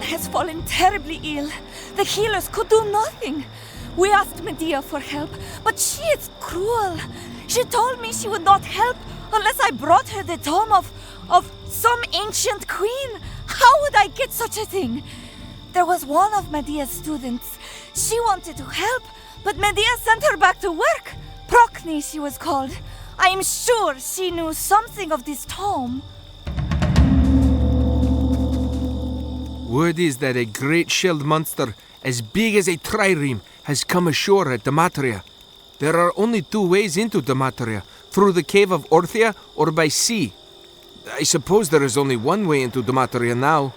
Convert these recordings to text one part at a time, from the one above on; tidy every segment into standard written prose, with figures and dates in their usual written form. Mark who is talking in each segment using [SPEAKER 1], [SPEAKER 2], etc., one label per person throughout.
[SPEAKER 1] has fallen terribly ill. The healers could do nothing. We asked Medea for help, but she is cruel. She told me she would not help unless I brought her the tome of some ancient queen. How would I get such a thing? There was one of Medea's students. She wanted to help, but Medea sent her back to work. Procne, she was called. I am sure she knew something of this tome.
[SPEAKER 2] Word is that a great shelled monster, as big as a trireme, has come ashore at Dematria. There are only two ways into Dematria, through the cave of Orthia or by sea. I suppose there is only one way into Dematria now.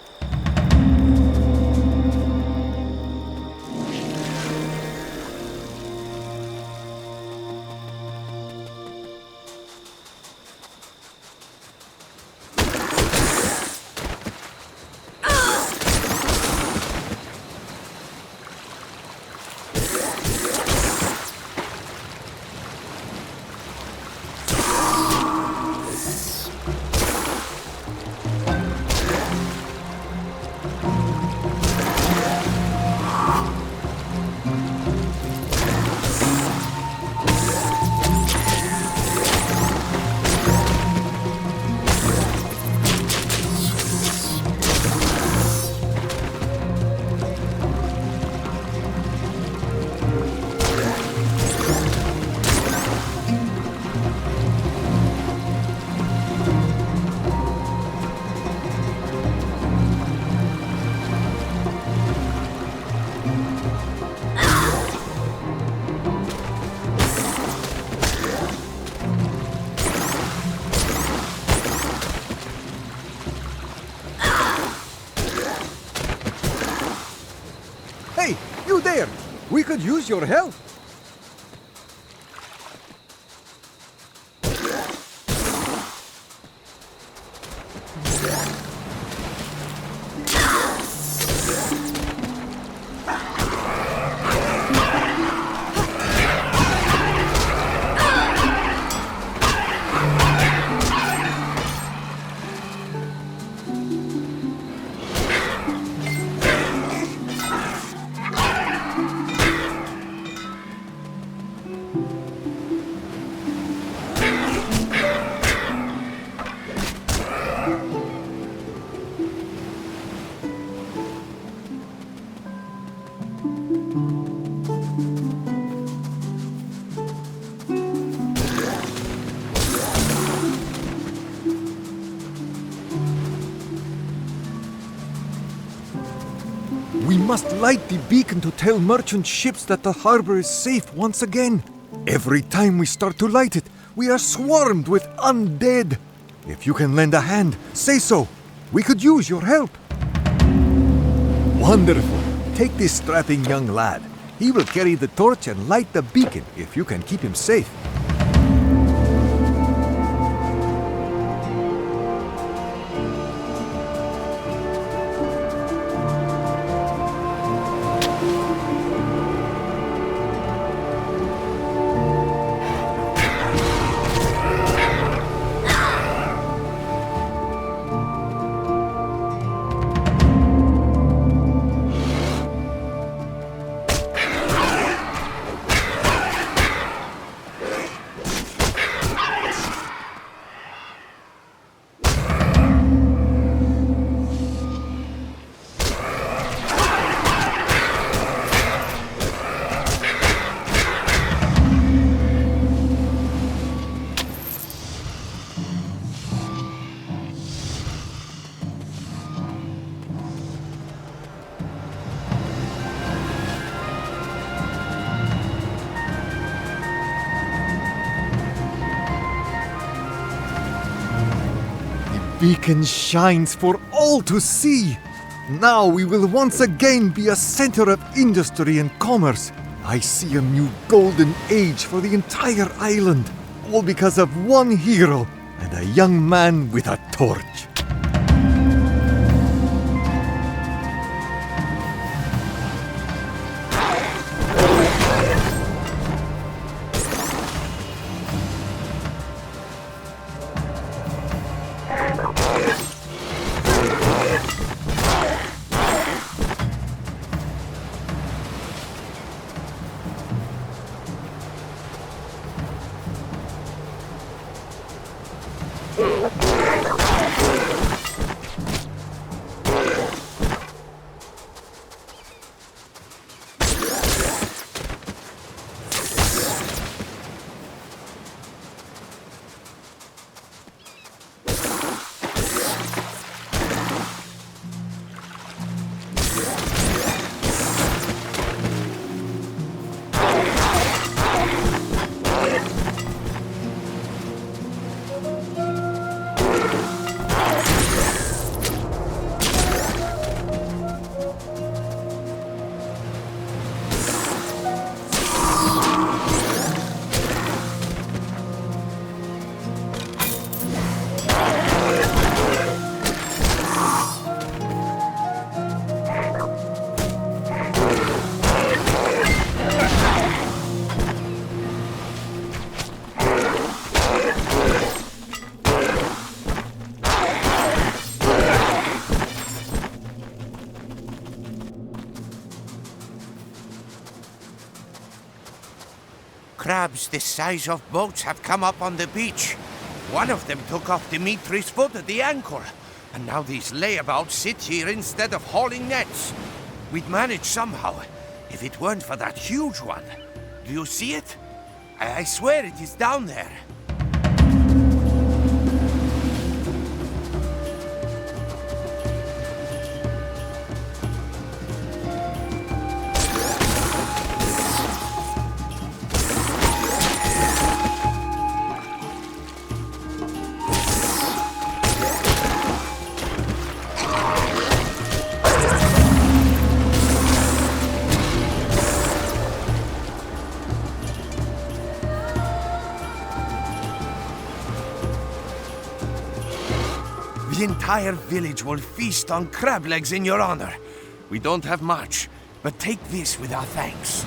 [SPEAKER 3] Hey, you there! We could use your help. We must light the beacon to tell merchant ships that the harbor is safe once again. Every time we start to light it, we are swarmed with undead. If you can lend a hand, say so. We could use your help. Wonderful. Take this strapping young lad. He will carry the torch and light the beacon if you can keep him safe. Beacon shines for all to see. Now we will once again be a center of industry and commerce. I see a new golden age for the entire island, all because of one hero and a young man with a torch.
[SPEAKER 4] crabs the size of boats have come up on the beach. One of them took off Dimitri's foot at the ankle, and now these layabouts sit here instead of hauling nets. We'd manage somehow, if it weren't for that huge one. Do you see it? I swear it is down there. The entire village will feast on crab legs in your honor. We don't have much, but take this with our thanks.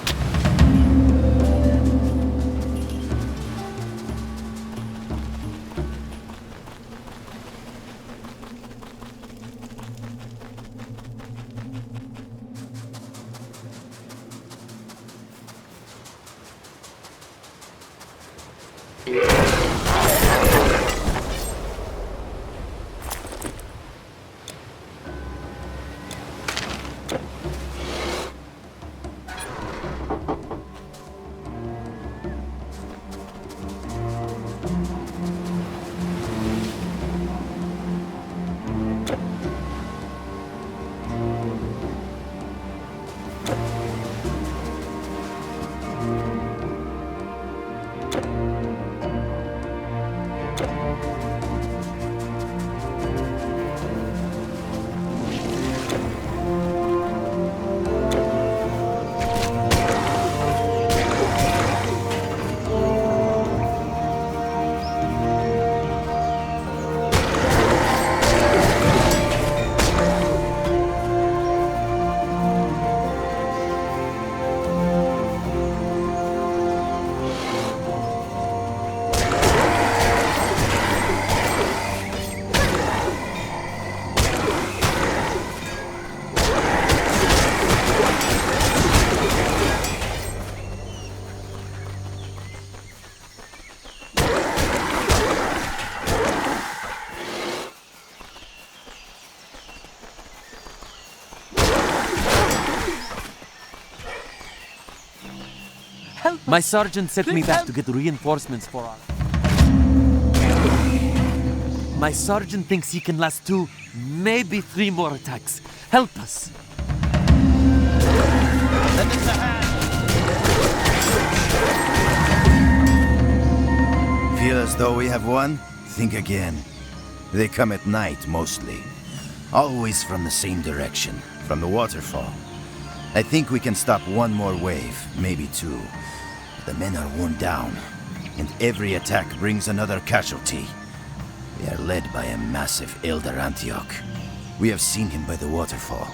[SPEAKER 5] My sergeant sent me back to get reinforcements for our... My sergeant thinks he can last 2, maybe 3 more attacks. Help us. Lend us a hand.
[SPEAKER 6] Feel as though we have won? Think again. They come at night, mostly. Always from the same direction, from the waterfall. I think we can stop 1 more wave, maybe 2. The men are worn down, and every attack brings another casualty. We are led by a massive Elder Antioch. We have seen him by the waterfall.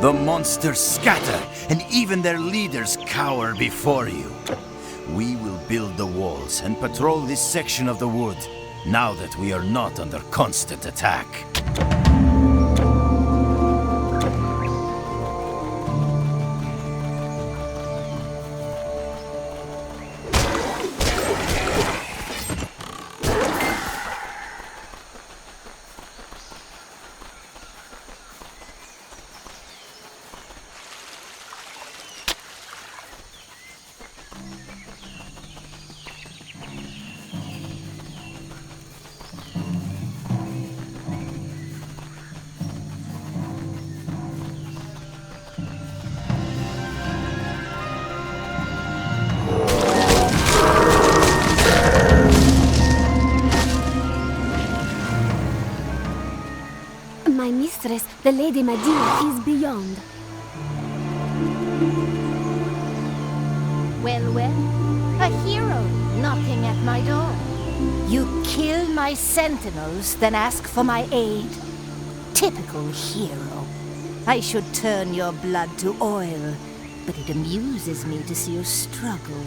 [SPEAKER 6] The monsters scatter, and even their leaders cower before you. We will build the walls and patrol this section of the wood, now that we are not under constant attack.
[SPEAKER 7] My mistress, the Lady Medea, is beyond.
[SPEAKER 8] Well, a hero knocking at my door. You kill my sentinels, then ask for my aid. Typical hero. I should turn your blood to oil, but it amuses me to see you struggle.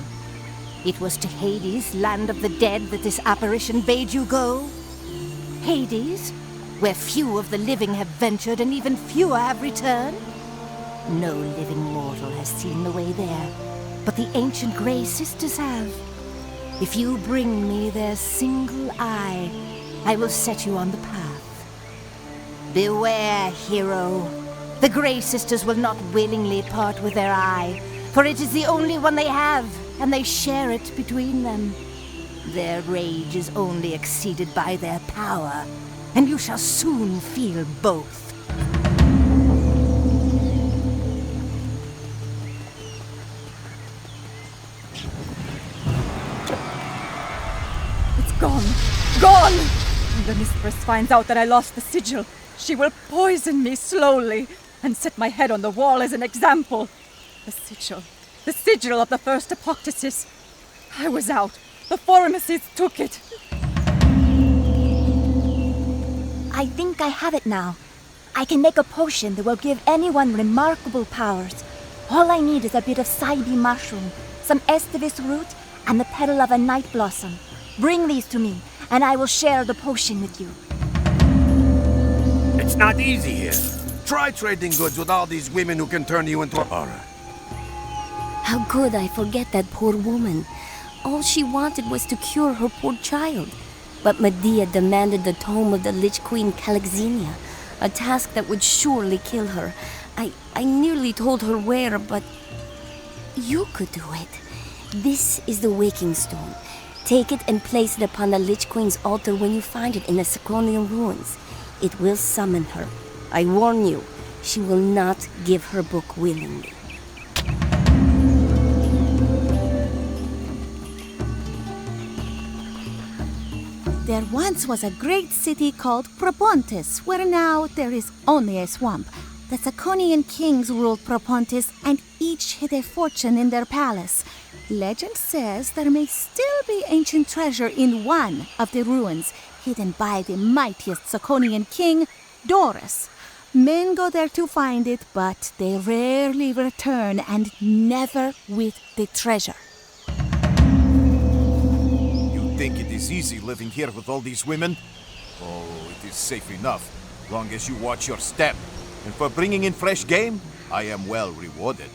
[SPEAKER 8] It was to Hades, land of the dead, that this apparition bade you go? Hades? Where few of the living have ventured and even fewer have returned? No living mortal has seen the way there, but the ancient Grey Sisters have. If you bring me their single eye, I will set you on the path. Beware, hero. The Grey Sisters will not willingly part with their eye, for it is the only one they have, and they share it between them. Their rage is only exceeded by their power, and you shall soon feel both.
[SPEAKER 1] It's gone! Gone! When the mistress finds out that I lost the sigil, she will poison me slowly and set my head on the wall as an example. The sigil of the first apoctasis. I was out. The pharmacists took it.
[SPEAKER 9] I think I have it now. I can make a potion that will give anyone remarkable powers. All I need is a bit of Saibi mushroom, some Estivis root, and the petal of a night blossom. Bring these to me, and I will share the potion with you.
[SPEAKER 4] It's not easy here. Try trading goods with all these women who can turn you into a horror.
[SPEAKER 7] How could I forget that poor woman? All she wanted was to cure her poor child. But Medea demanded the tome of the Lich Queen Calixenia, a task that would surely kill her. I nearly told her where, but you could do it. This is the Waking Stone. Take it and place it upon the Lich Queen's altar when you find it in the Sacronian ruins. It will summon her. I warn you, she will not give her book willingly.
[SPEAKER 10] There once was a great city called Propontis, where now there is only a swamp. The Saconian kings ruled Propontis, and each hid a fortune in their palace. Legend says there may still be ancient treasure in one of the ruins, hidden by the mightiest Saconian king, Doris. Men go there to find it, but they rarely return, and never with the treasure.
[SPEAKER 11] Think it is easy living here with all these women? Oh, it is safe enough, long as you watch your step. And for bringing in fresh game, I am well rewarded.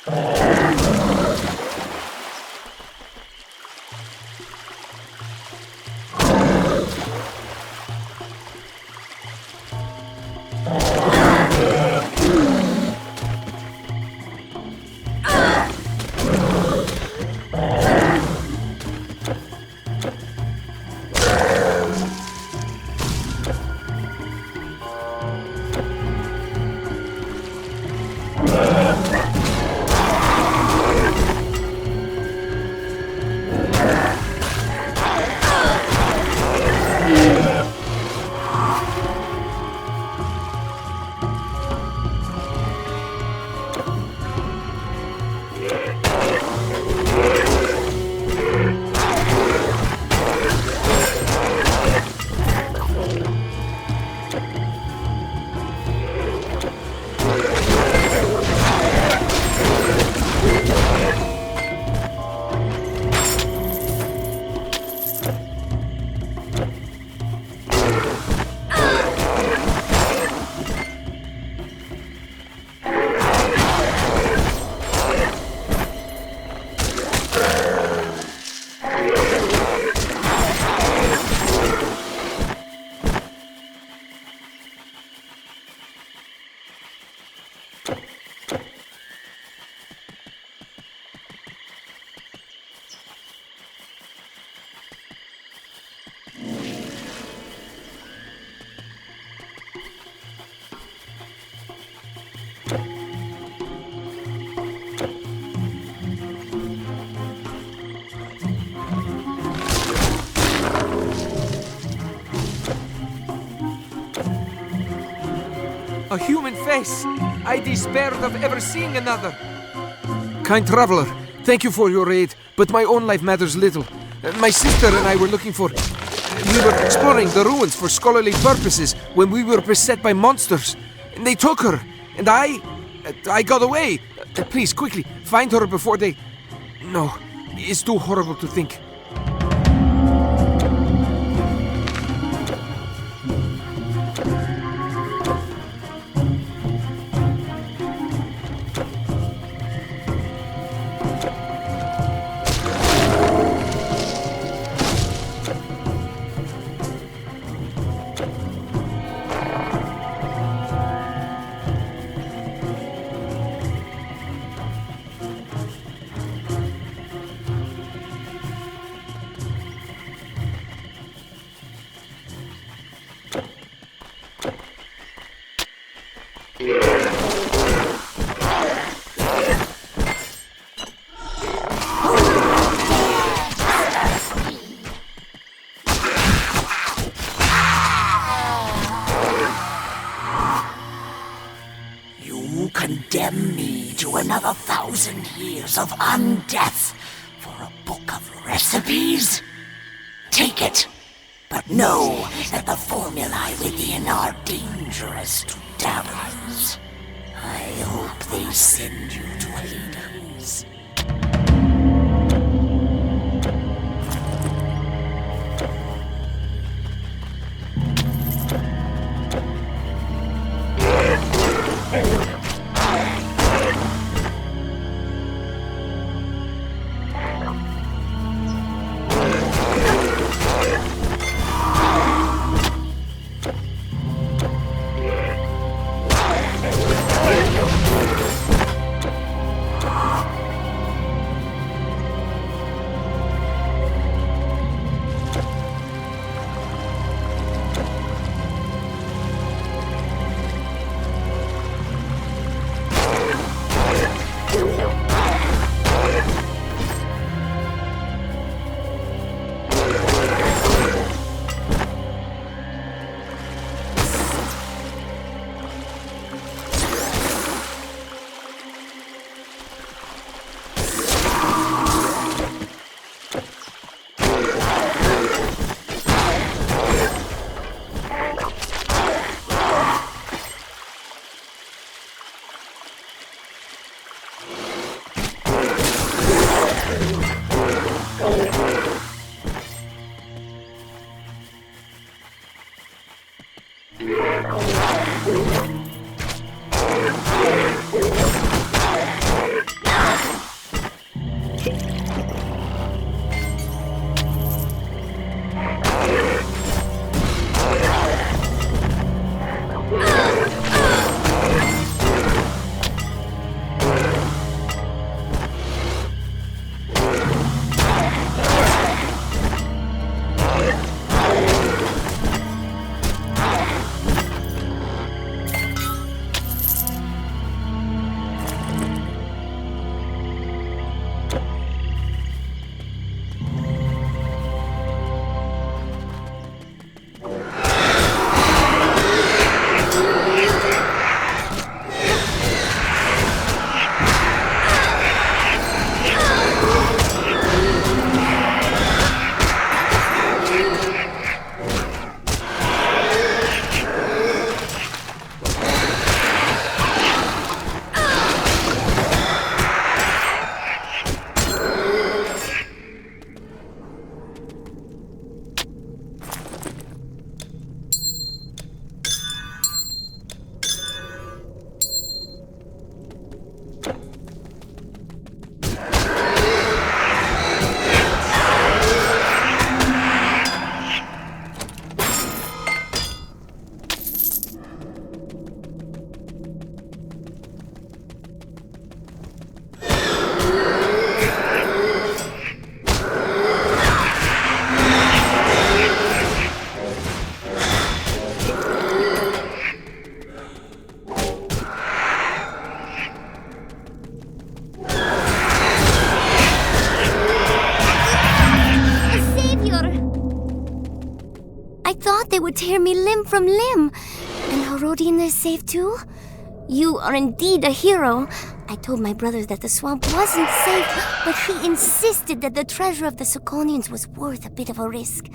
[SPEAKER 2] A human face! I despaired of ever seeing another. Kind traveler, thank you for your aid, but my own life matters little. My sister and I were looking for... We were exploring the ruins for scholarly purposes when we were beset by monsters. And they took her, and I got away. Please, quickly, find her before they... No, it's too horrible to think.
[SPEAKER 12] Condemn me to another 1,000 years of undeath for a book of recipes? Take it, but know that the formulae within are dangerous to dabblers. I hope they send you to Hades.
[SPEAKER 7] would tear me limb from limb. And Herodian is safe too? You are indeed a hero. I told my brothers that the swamp wasn't safe, but he insisted that the treasure of the Soconians was worth a bit of a risk.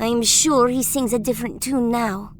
[SPEAKER 7] I'm sure he sings a different tune now.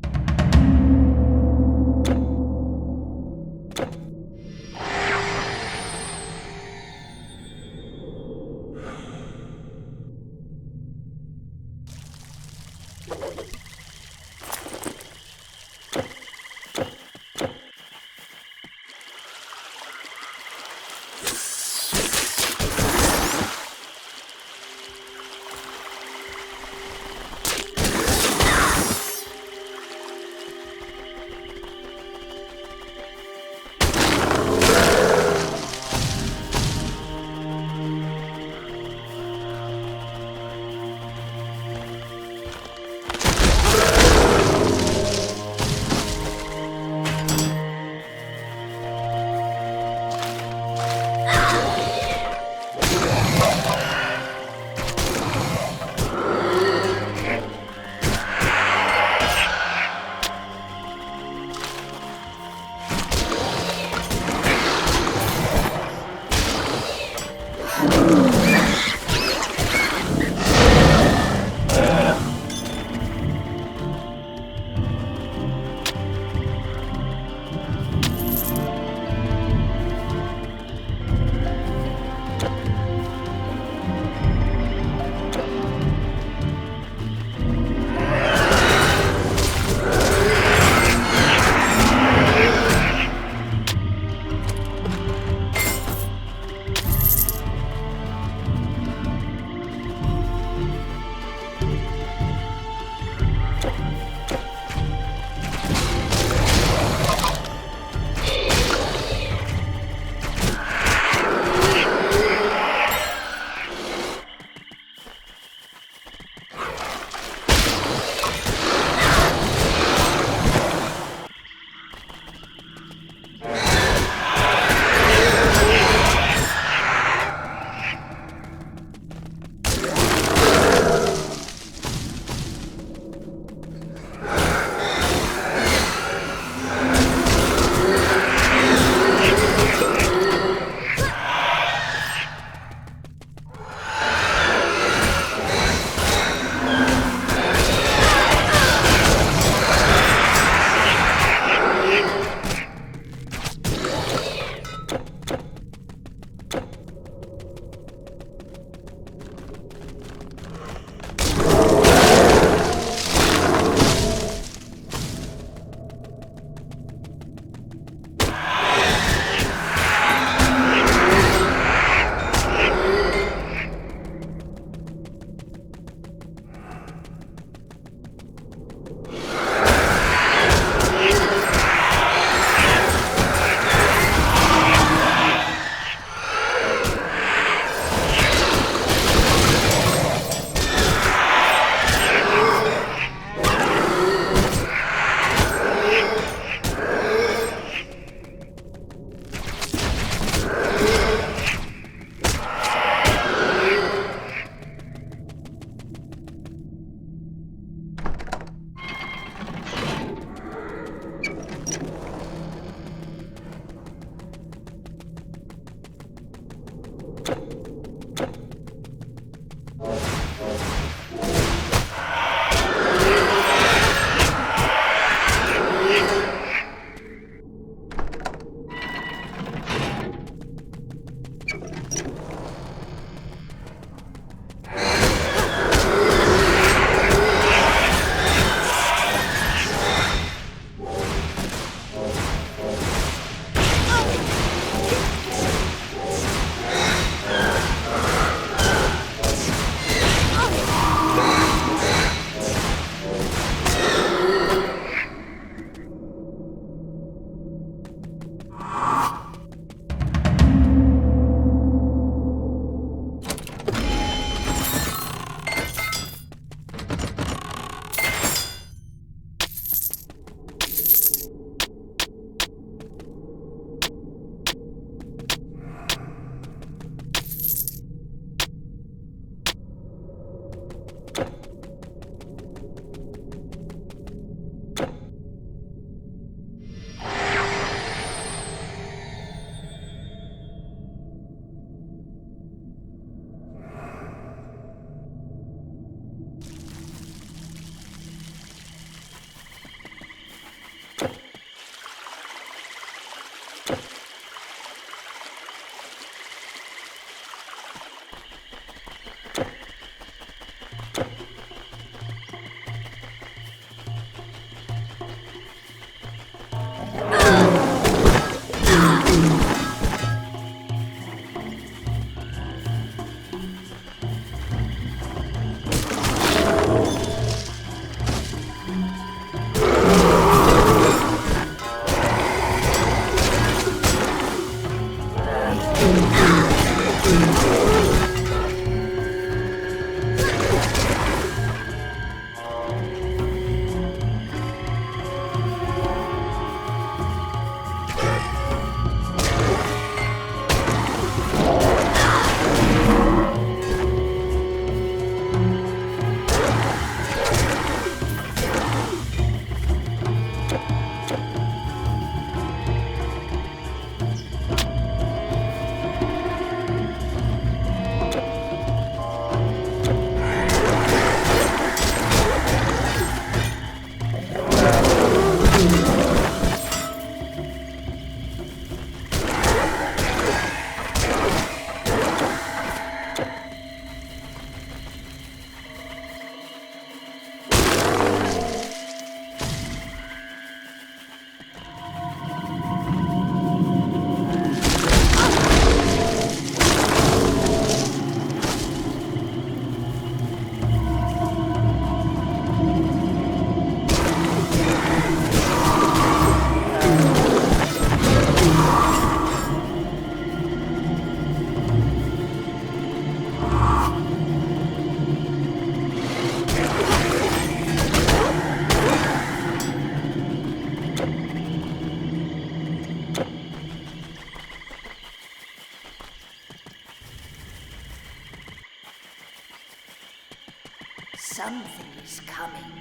[SPEAKER 12] Something is coming.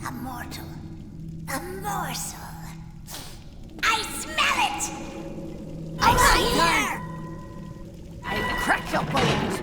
[SPEAKER 12] A mortal. A morsel. I smell it! I see her!
[SPEAKER 8] I'll crack your bones.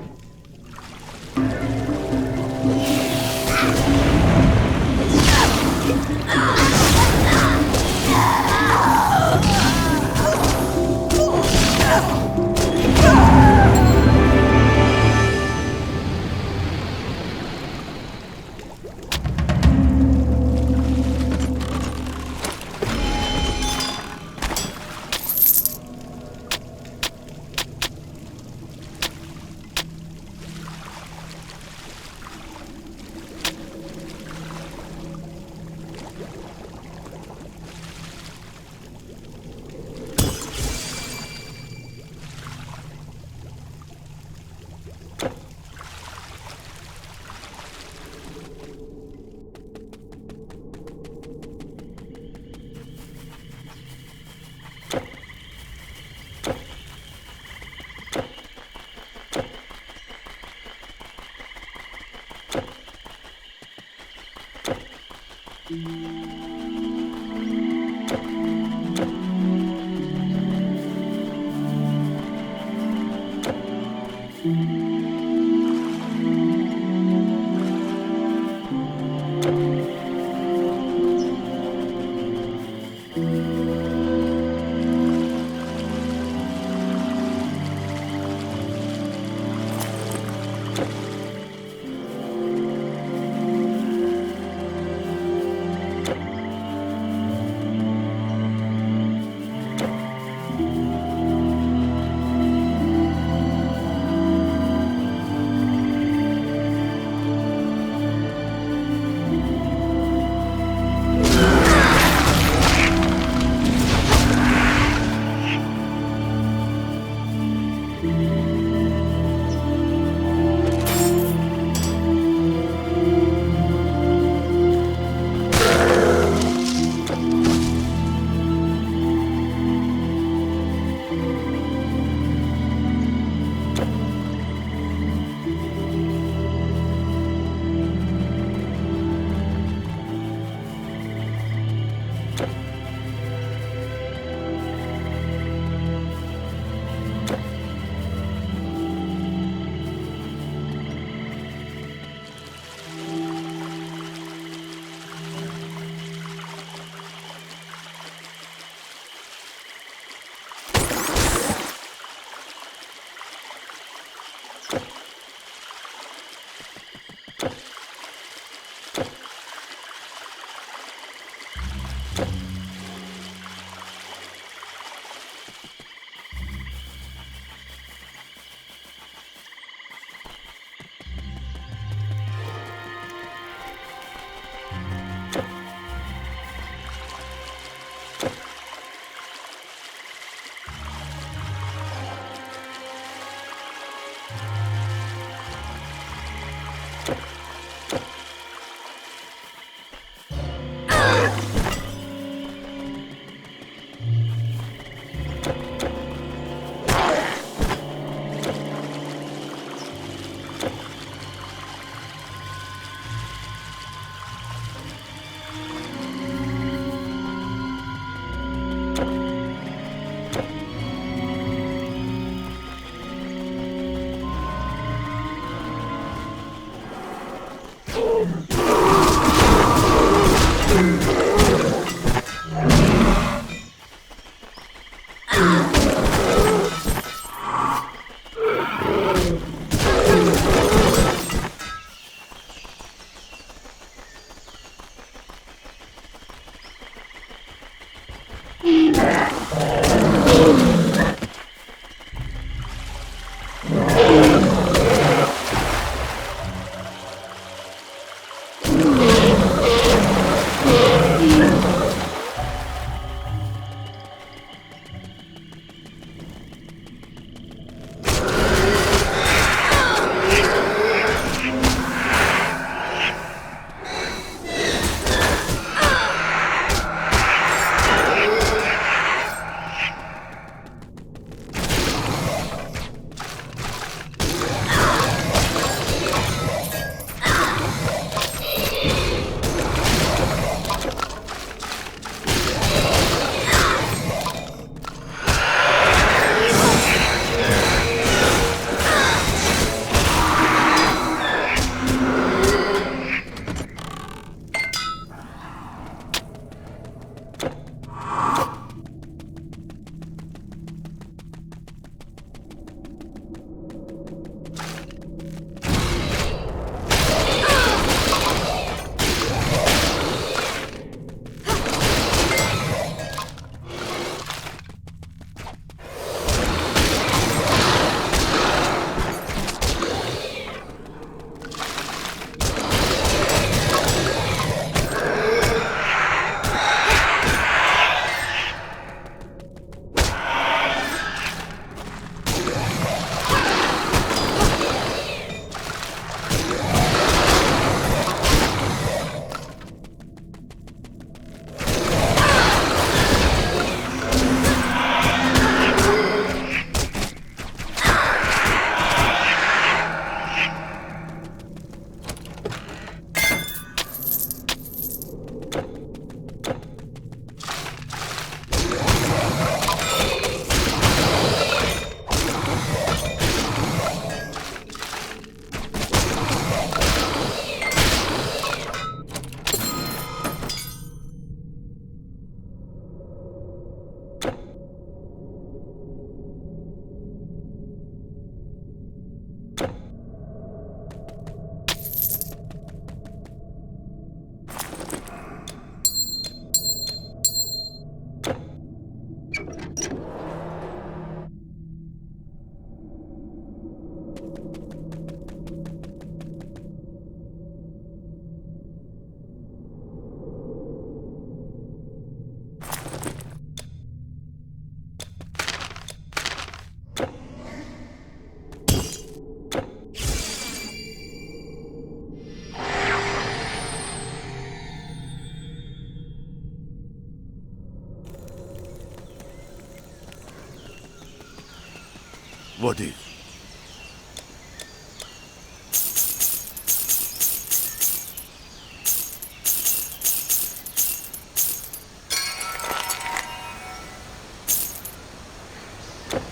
[SPEAKER 11] What is?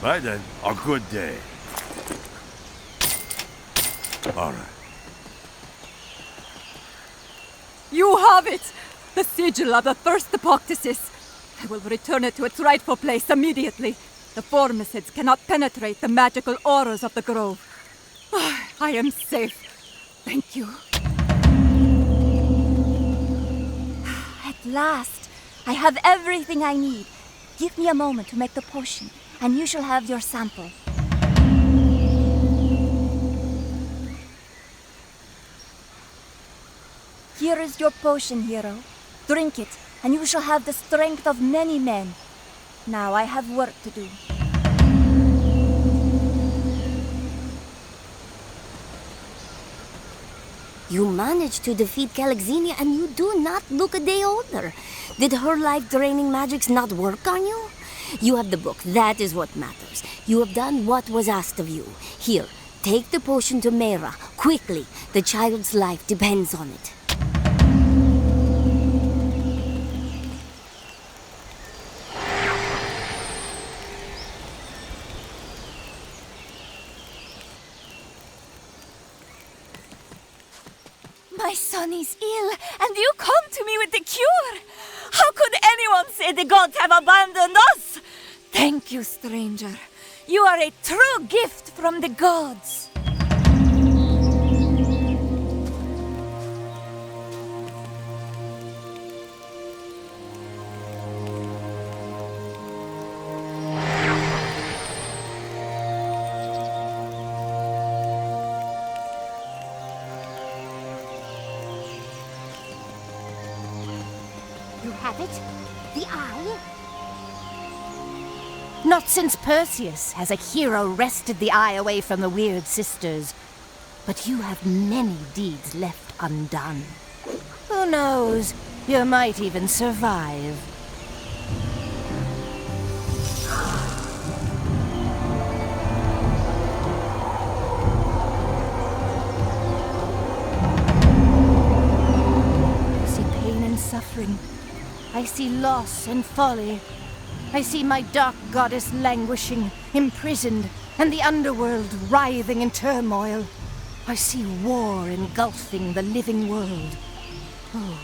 [SPEAKER 11] Right then, a good day. All right.
[SPEAKER 1] You have it! The sigil of the first Epoctasis. I will return it to its rightful place immediately. The Formicids cannot penetrate the magical auras of the grove. I am safe. Thank you.
[SPEAKER 9] At last, I have everything I need. Give me a moment to make the potion, and you shall have your sample. Here is your potion, hero. Drink it, and you shall have the strength of many men. Now I have work to do.
[SPEAKER 7] You managed to defeat Calixenia and you do not look a day older. Did her life-draining magics not work on you? You have the book, that is what matters. You have done what was asked of you. Here, take the potion to Mera, quickly. The child's life depends on it.
[SPEAKER 1] My son is ill, and you come to me with the cure! How could anyone say the gods have abandoned us? Thank you, stranger. You are a true gift from the gods.
[SPEAKER 8] have it? The eye? Not since Perseus has a hero wrested the eye away from the Weird Sisters. But you have many deeds left undone. Who knows? You might even survive. I see pain and suffering. I see loss and folly. I see my dark goddess languishing, imprisoned, and the underworld writhing in turmoil. I see war engulfing the living world. Oh,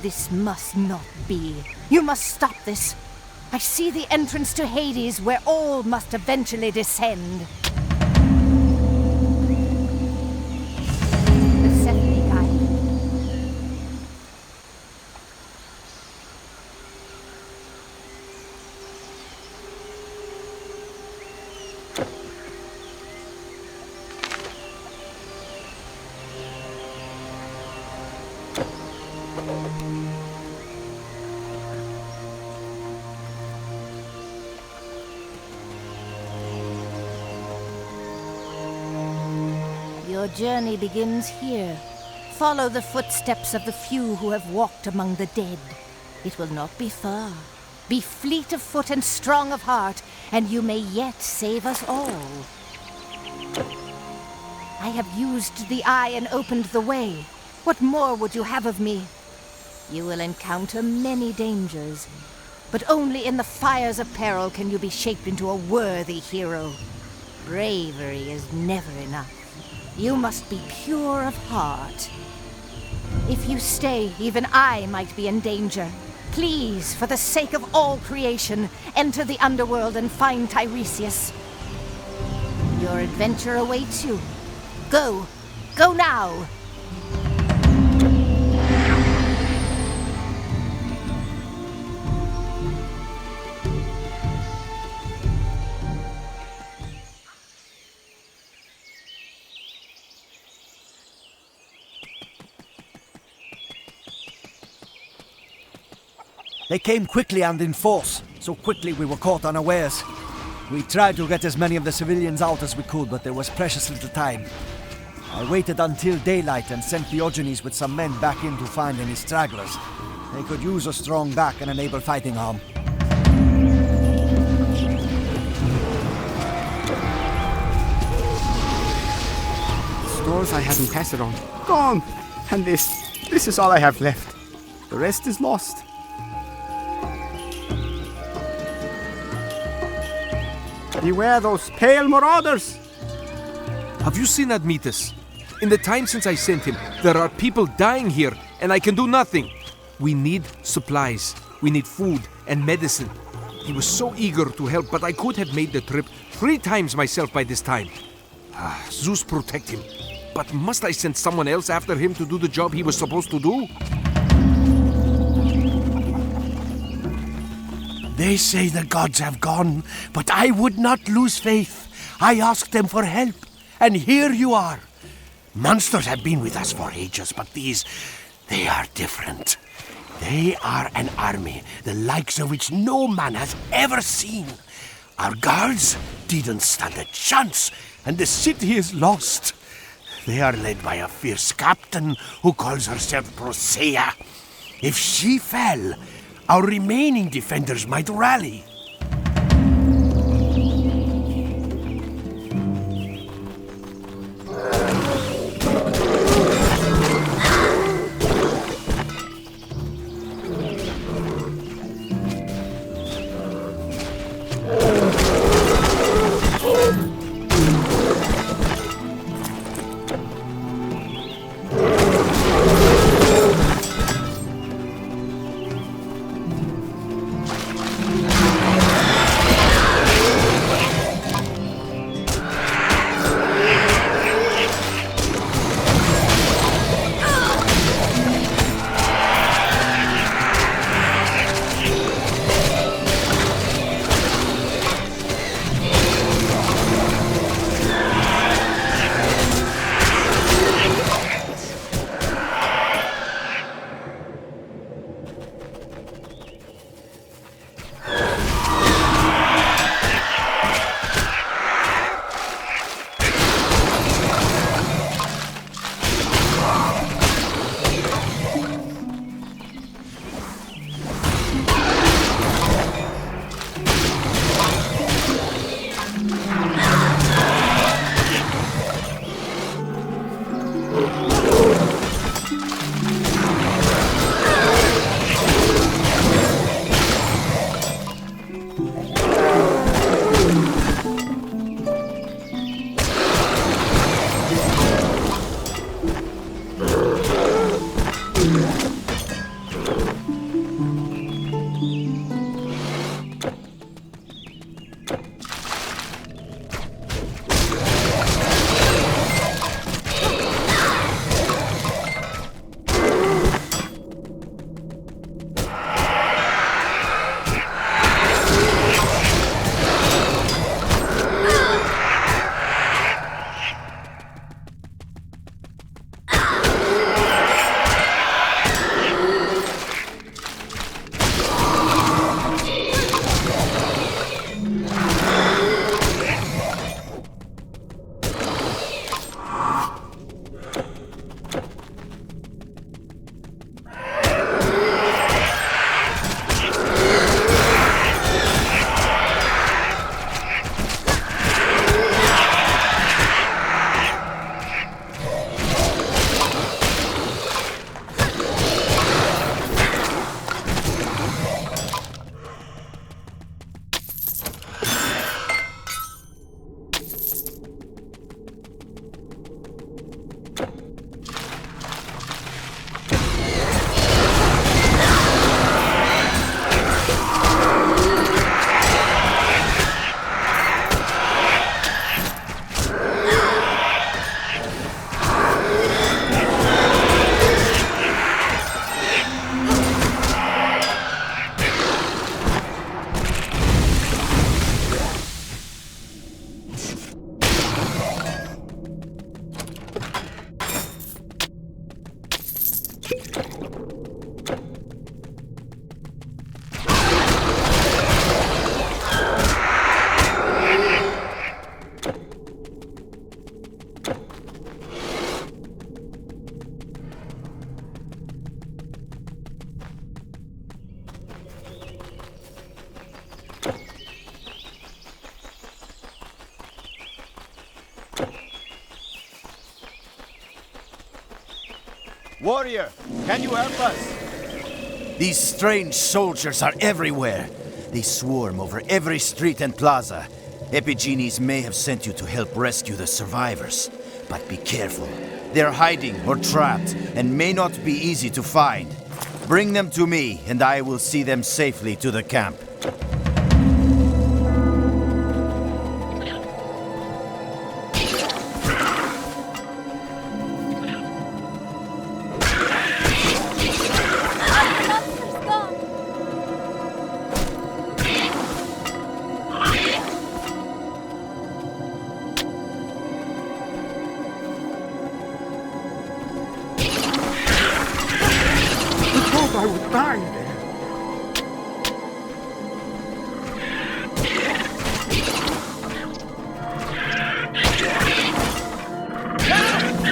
[SPEAKER 8] this must not be. You must stop this. I see the entrance to Hades where all must eventually descend. Persephone guide. Your journey begins here. Follow the footsteps of the few who have walked among the dead. It will not be far. Be fleet of foot and strong of heart, and you may yet save us all. I have used the eye and opened the way. What more would you have of me? You will encounter many dangers, but only in the fires of peril can you be shaped into a worthy hero. Bravery is never enough. You must be pure of heart. If you stay, even I might be in danger. Please, for the sake of all creation, enter the underworld and find Tiresias. Your adventure awaits you. Go. Go now!
[SPEAKER 13] They came quickly and in force, so quickly we were caught unawares. We tried to get as many of the civilians out as we could, but there was precious little time. I waited until daylight and sent Diogenes with some men back in to find any stragglers. They could use a strong back and an able fighting arm.
[SPEAKER 14] The stores I hadn't passed on, gone! And this is all I have left. The rest is lost. Beware those pale marauders!
[SPEAKER 2] Have you seen Admetus? In the time since I sent him, there are people dying here, and I can do nothing. We need supplies. We need food and medicine. He was so eager to help, but I could have made the trip 3 times myself by this time. Zeus protect him. But must I send someone else after him to do the job he was supposed to do?
[SPEAKER 4] They say the gods have gone, but I would not lose faith. I asked them for help, and here you are. Monsters have been with us for ages, but these, they are different. They are an army, the likes of which no man has ever seen. Our guards didn't stand a chance, and the city is lost. They are led by a fierce captain who calls herself Procea. If she fell, our remaining defenders might rally.
[SPEAKER 11] Warrior, can you help us?
[SPEAKER 6] These strange soldiers are everywhere. They swarm over every street and plaza. Epigenes may have sent you to help rescue the survivors. But be careful. They're hiding or trapped and may not be easy to find. Bring them to me, and I will see them safely to the camp.
[SPEAKER 14] I would die there.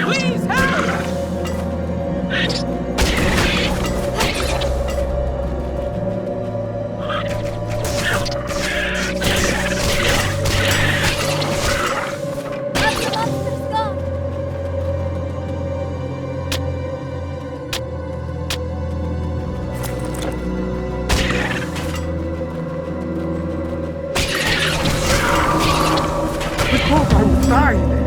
[SPEAKER 2] Please help!
[SPEAKER 14] I would die there.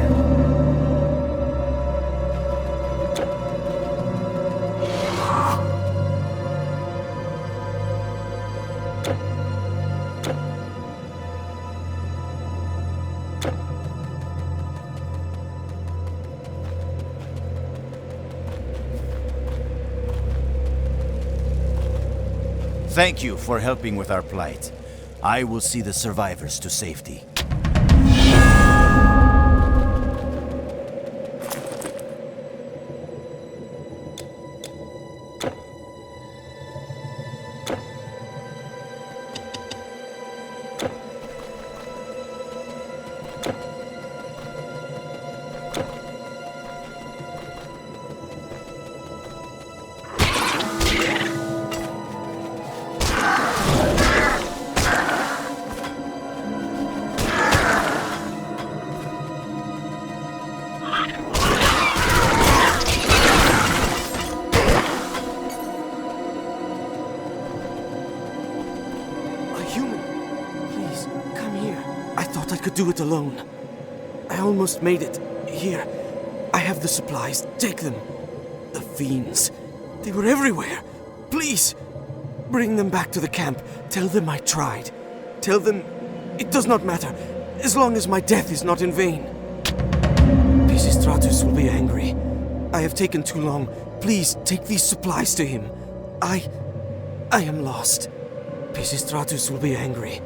[SPEAKER 6] Thank you for helping with our plight. I will see the survivors to safety.
[SPEAKER 15] I could do it alone. I almost made it. Here, I have the supplies. Take them. The fiends. They were everywhere. Please, bring them back to the camp. Tell them I tried. Tell them it does not matter, as long as my death is not in vain. Pisistratus will be angry. I have taken too long. Please, take these supplies to him. I am lost. Pisistratus will be angry.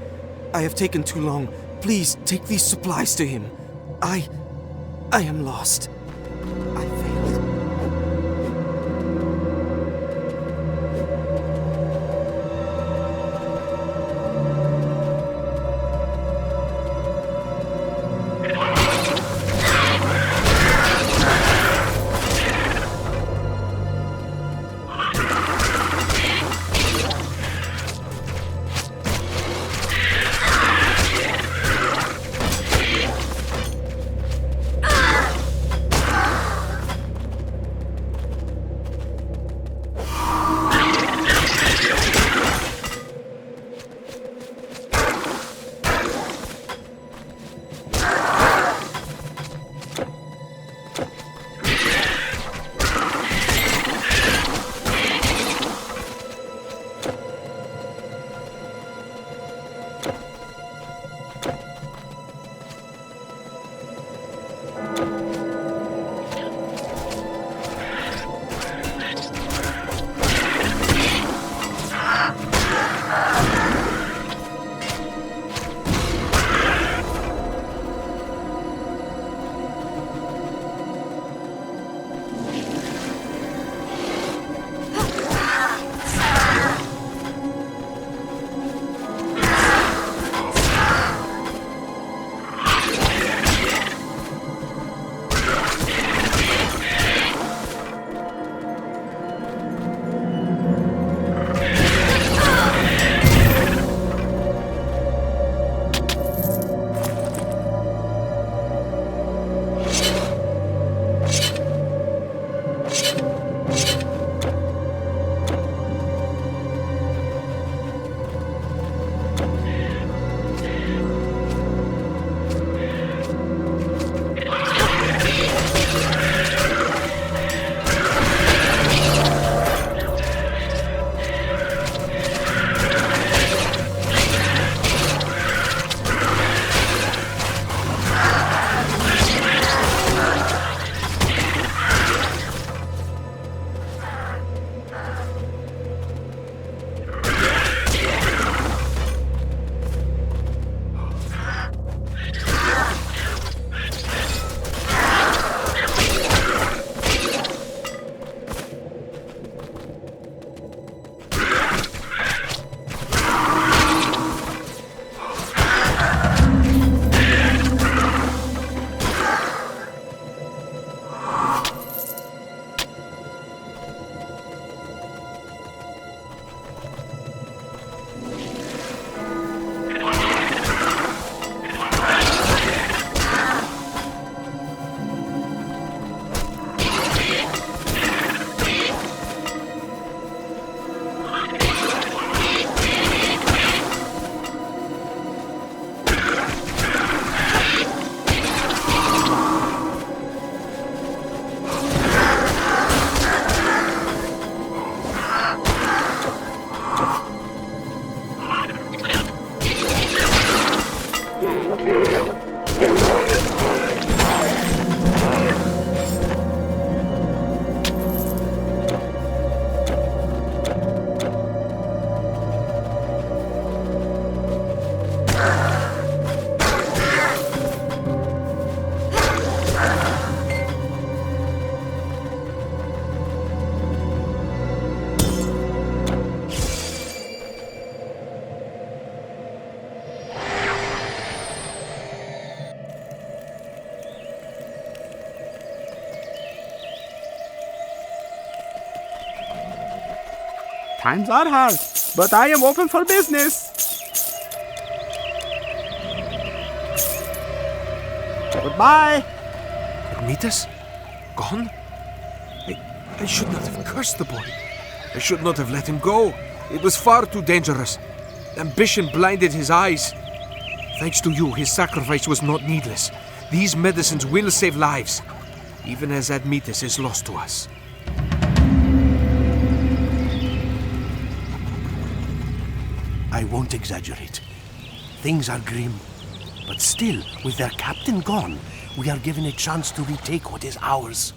[SPEAKER 15] I have taken too long. Please, take these supplies to him. I am lost. I failed.
[SPEAKER 14] Times are hard, but I am open for business. Goodbye.
[SPEAKER 2] Admetus? Gone? I should not have cursed the boy. I should not have let him go. It was far too dangerous. Ambition blinded his eyes. Thanks to you, his sacrifice was not needless. These medicines will save lives, even as Admetus is lost to us.
[SPEAKER 16] I won't exaggerate. Things are grim. But still, with their captain gone, we are given a chance to retake what is ours.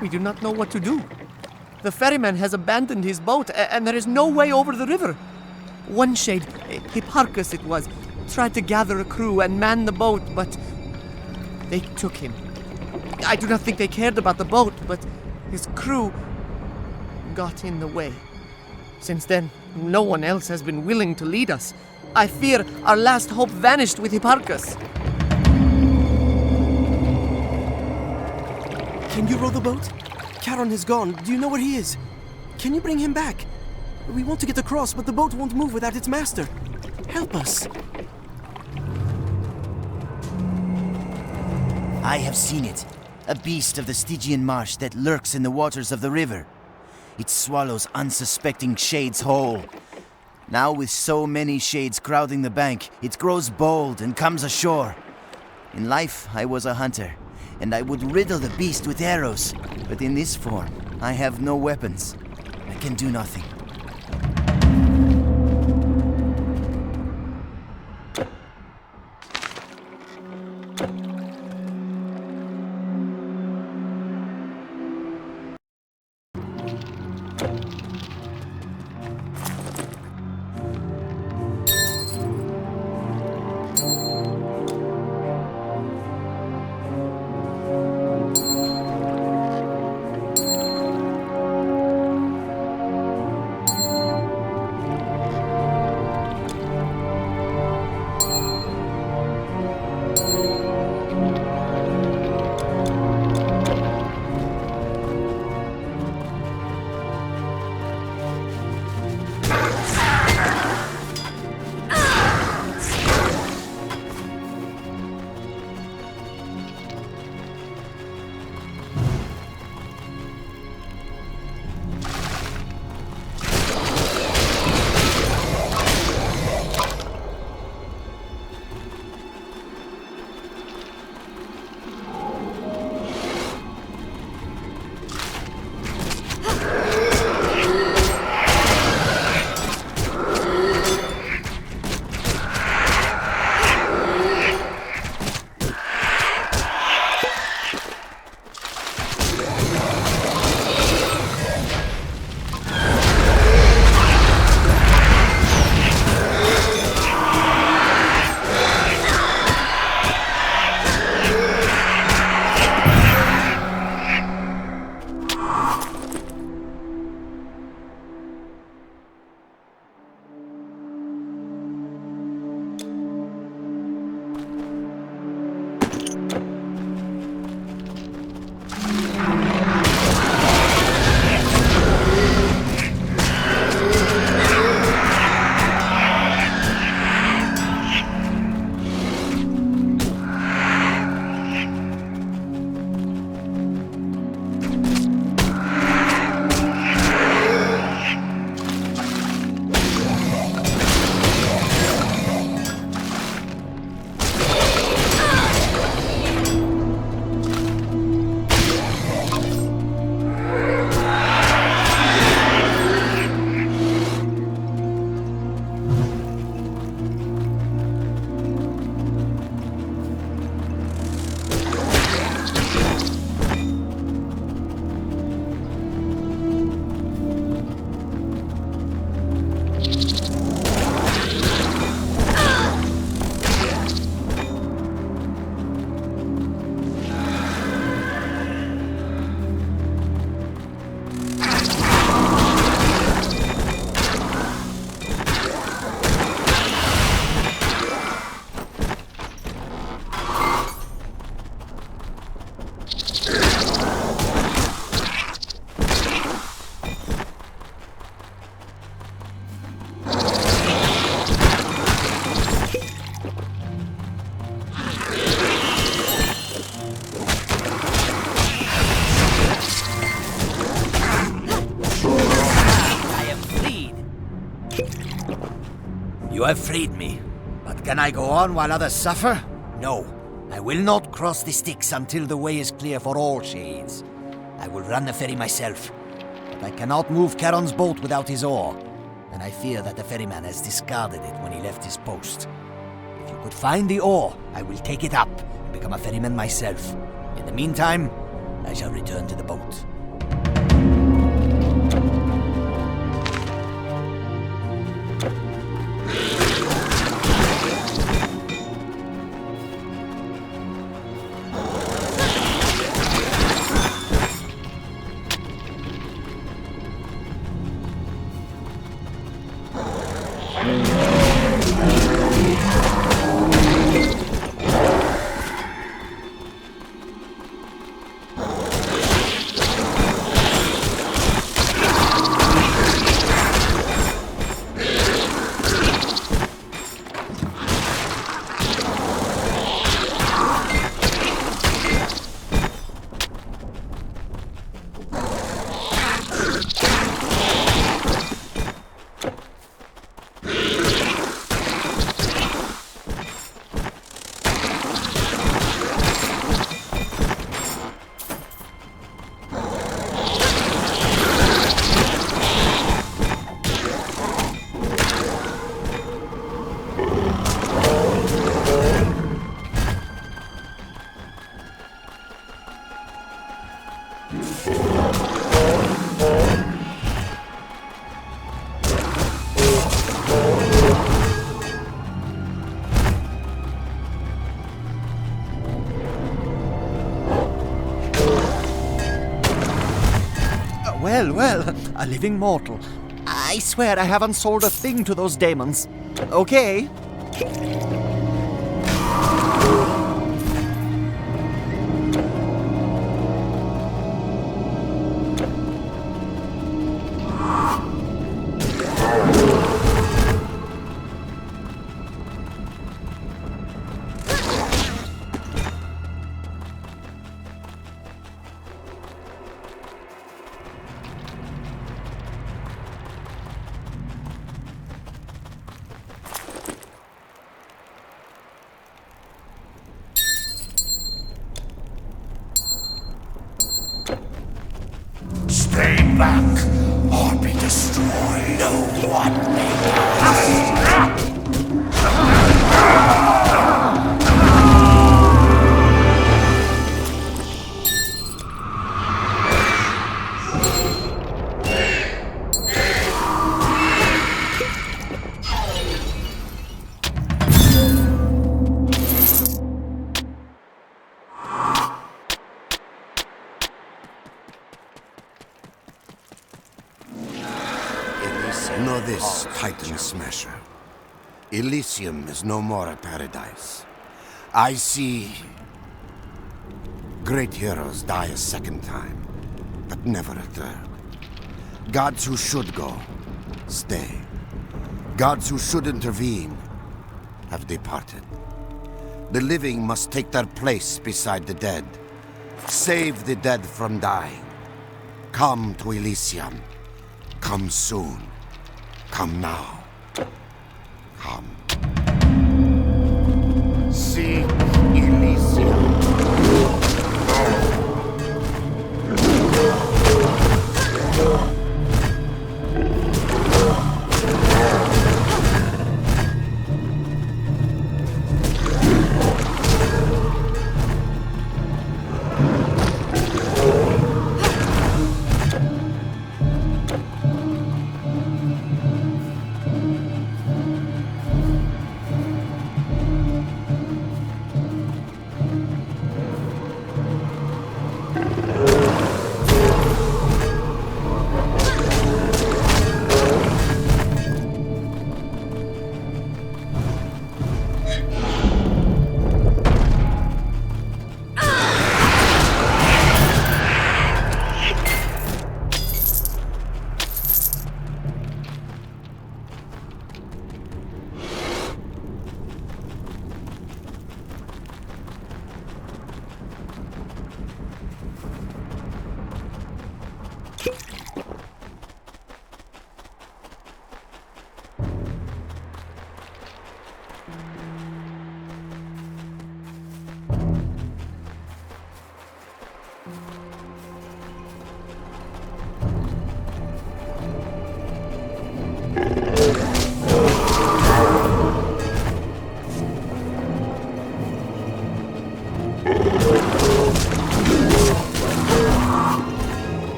[SPEAKER 17] We do not know what to do. The ferryman has abandoned his boat, and there is no way over the river. One shade, Hipparchus it was, tried to gather a crew and man the boat, but they took him. I do not think they cared about the boat, but his crew got in the way. Since then, no one else has been willing to lead us. I fear our last hope vanished with Hipparchus.
[SPEAKER 15] Can you row the boat? Charon has gone. Do you know where he is? Can you bring him back? We want to get across, but the boat won't move without its master. Help us.
[SPEAKER 6] I have seen it. A beast of the Stygian marsh that lurks in the waters of the river. It swallows unsuspecting shades whole. Now with so many shades crowding the bank, it grows bold and comes ashore. In life, I was a hunter, and I would riddle the beast with arrows. But in this form, I have no weapons. I can do nothing.
[SPEAKER 13] You have freed me, but can I go on while others suffer? No. I will not cross the Styx until the way is clear for all shades. I will run the ferry myself, but I cannot move Charon's boat without his oar, and I fear that the ferryman has discarded it when he left his post. If you could find the oar, I will take it up and become a ferryman myself. In the meantime, I shall return to the boat. Well, a living mortal. I swear I haven't sold a thing to those demons. Okay.
[SPEAKER 12] Stay back, or be destroyed. No one may pass.
[SPEAKER 4] Know this, Titan Smasher. Elysium is no more a paradise. I see great heroes die a second time, but never a third. Gods who should go, stay. Gods who should intervene, have departed. The living must take their place beside the dead. Save the dead from dying. Come to Elysium. Come soon. Come now. Come. Seek Elysium.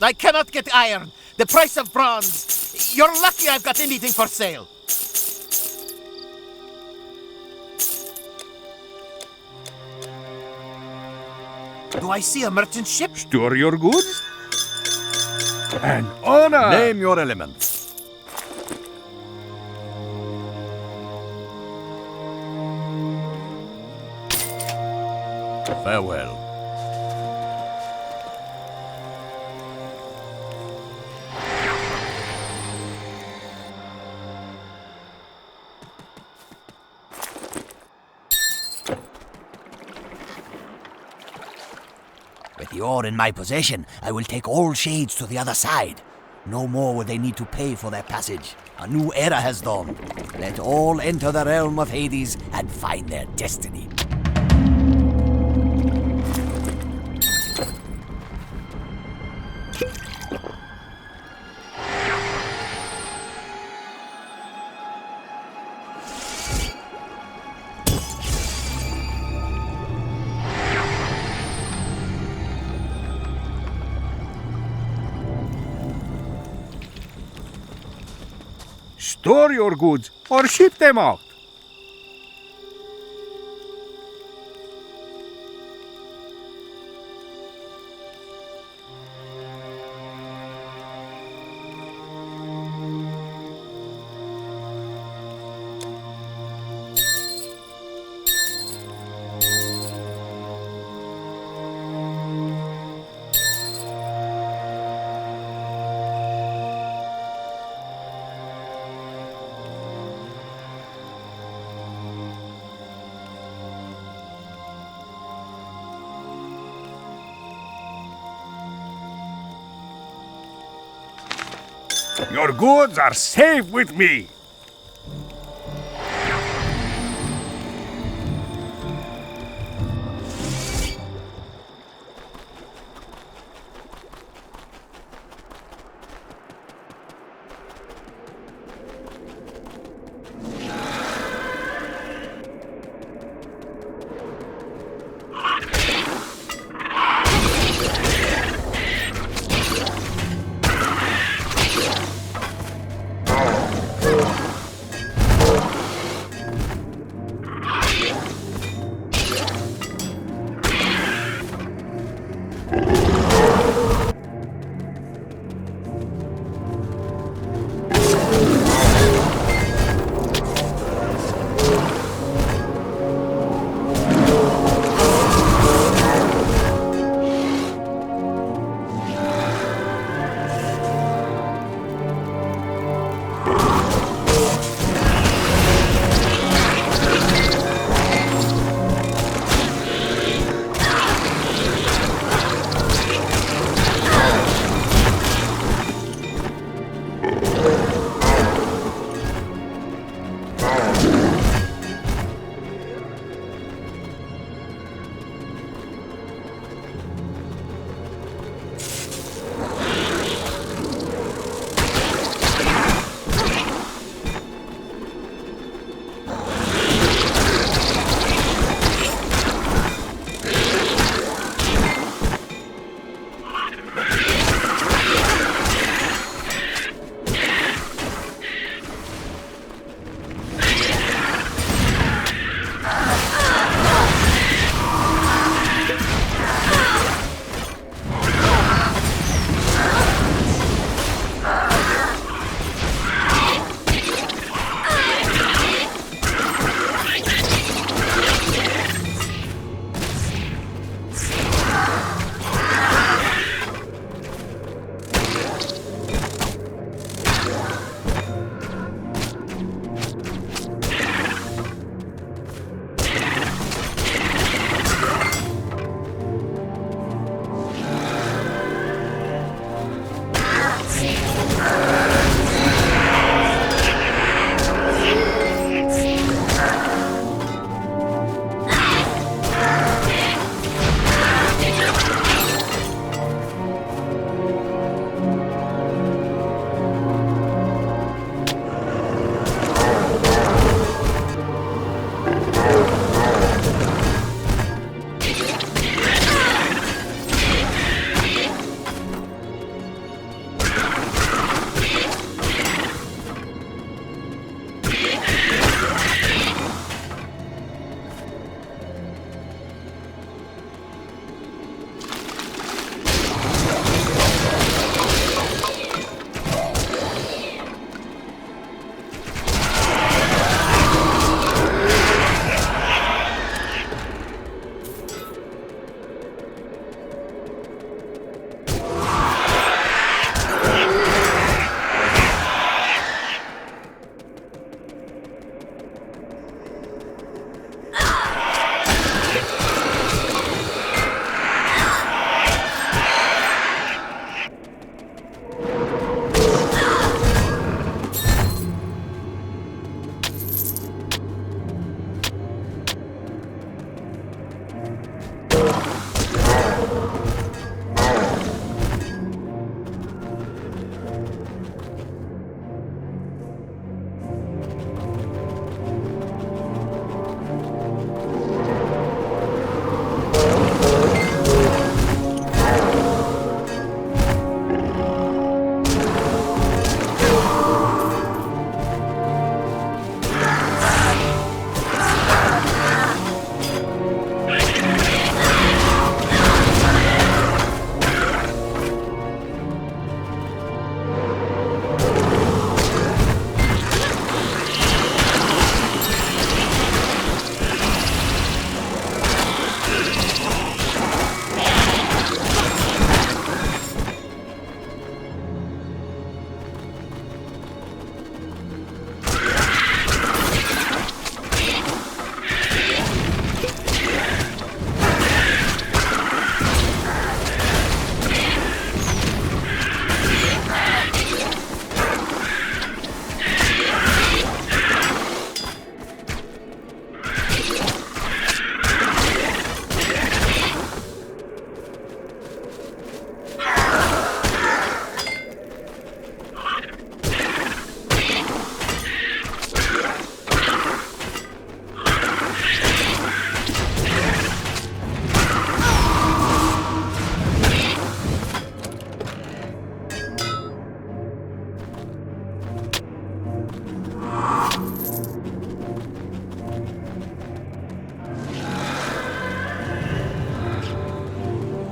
[SPEAKER 11] I cannot get iron. The price of bronze. You're lucky I've got anything for sale. Do I see a merchant ship?
[SPEAKER 18] Store your goods. An honor!
[SPEAKER 3] Name your elements.
[SPEAKER 11] Farewell.
[SPEAKER 12] With the ore in my possession, I will take all shades to the other side. No more will they need to pay for their passage. A new era has dawned. Let all enter the realm of Hades and find their destiny.
[SPEAKER 18] Store your goods or ship them out. Your goods are safe with me.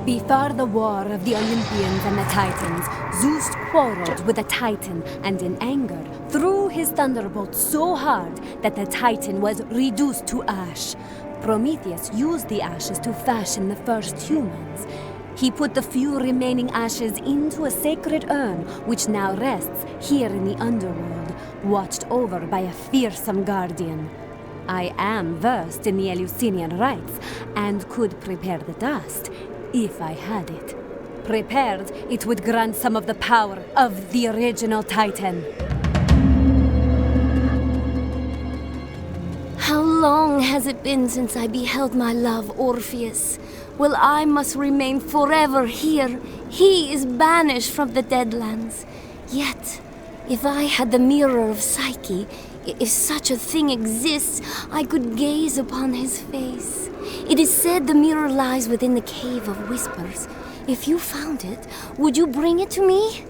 [SPEAKER 19] Before the war of the Olympians and the Titans, Zeus quarreled with a Titan and in anger threw his thunderbolt so hard that the Titan was reduced to ash. Prometheus used the ashes to fashion the first humans. He put the few remaining ashes into a sacred urn, which now rests here in the underworld, watched over by a fearsome guardian. I am versed in the Eleusinian rites and could prepare the dust if I had it. Prepared, it would grant some of the power of the original Titan.
[SPEAKER 7] How long has it been since I beheld my love, Orpheus? Well, I must remain forever here. He is banished from the Deadlands. Yet, if I had the mirror of Psyche, if such a thing exists, I could gaze upon his face. It is said the mirror lies within the Cave of Whispers. If you found it, would you bring it to me?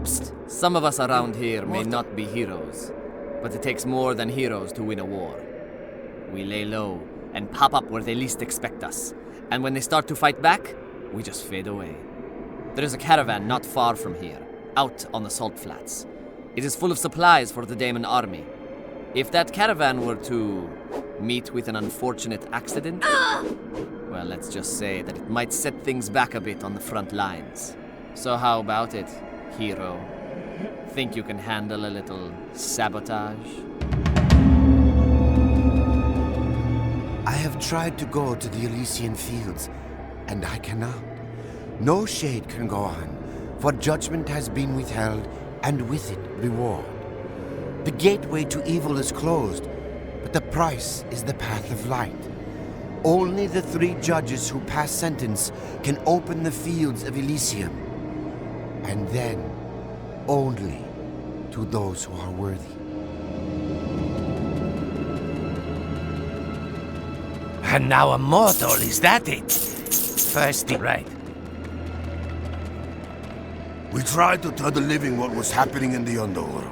[SPEAKER 17] Psst. Some of us around here may not be heroes, but it takes more than heroes to win a war. We lay low and pop up where they least expect us, and when they start to fight back, we just fade away. There is a caravan not far from here, out on the salt flats. It is full of supplies for the Daemon army. If that caravan were to meet with an unfortunate accident, well, let's just say that it might set things back a bit on the front lines. So how about it, hero? Think you can handle a little sabotage?
[SPEAKER 20] I have tried to go to the Elysian fields, and I cannot. No shade can go on, for judgment has been withheld, and with it, reward. The gateway to evil is closed, but the price is the path of light. Only the 3 judges who pass sentence can open the fields of Elysium, and then only to those who are worthy.
[SPEAKER 4] And now a mortal, is that it? Thirsty, right?
[SPEAKER 21] We tried to tell the living what was happening in the underworld.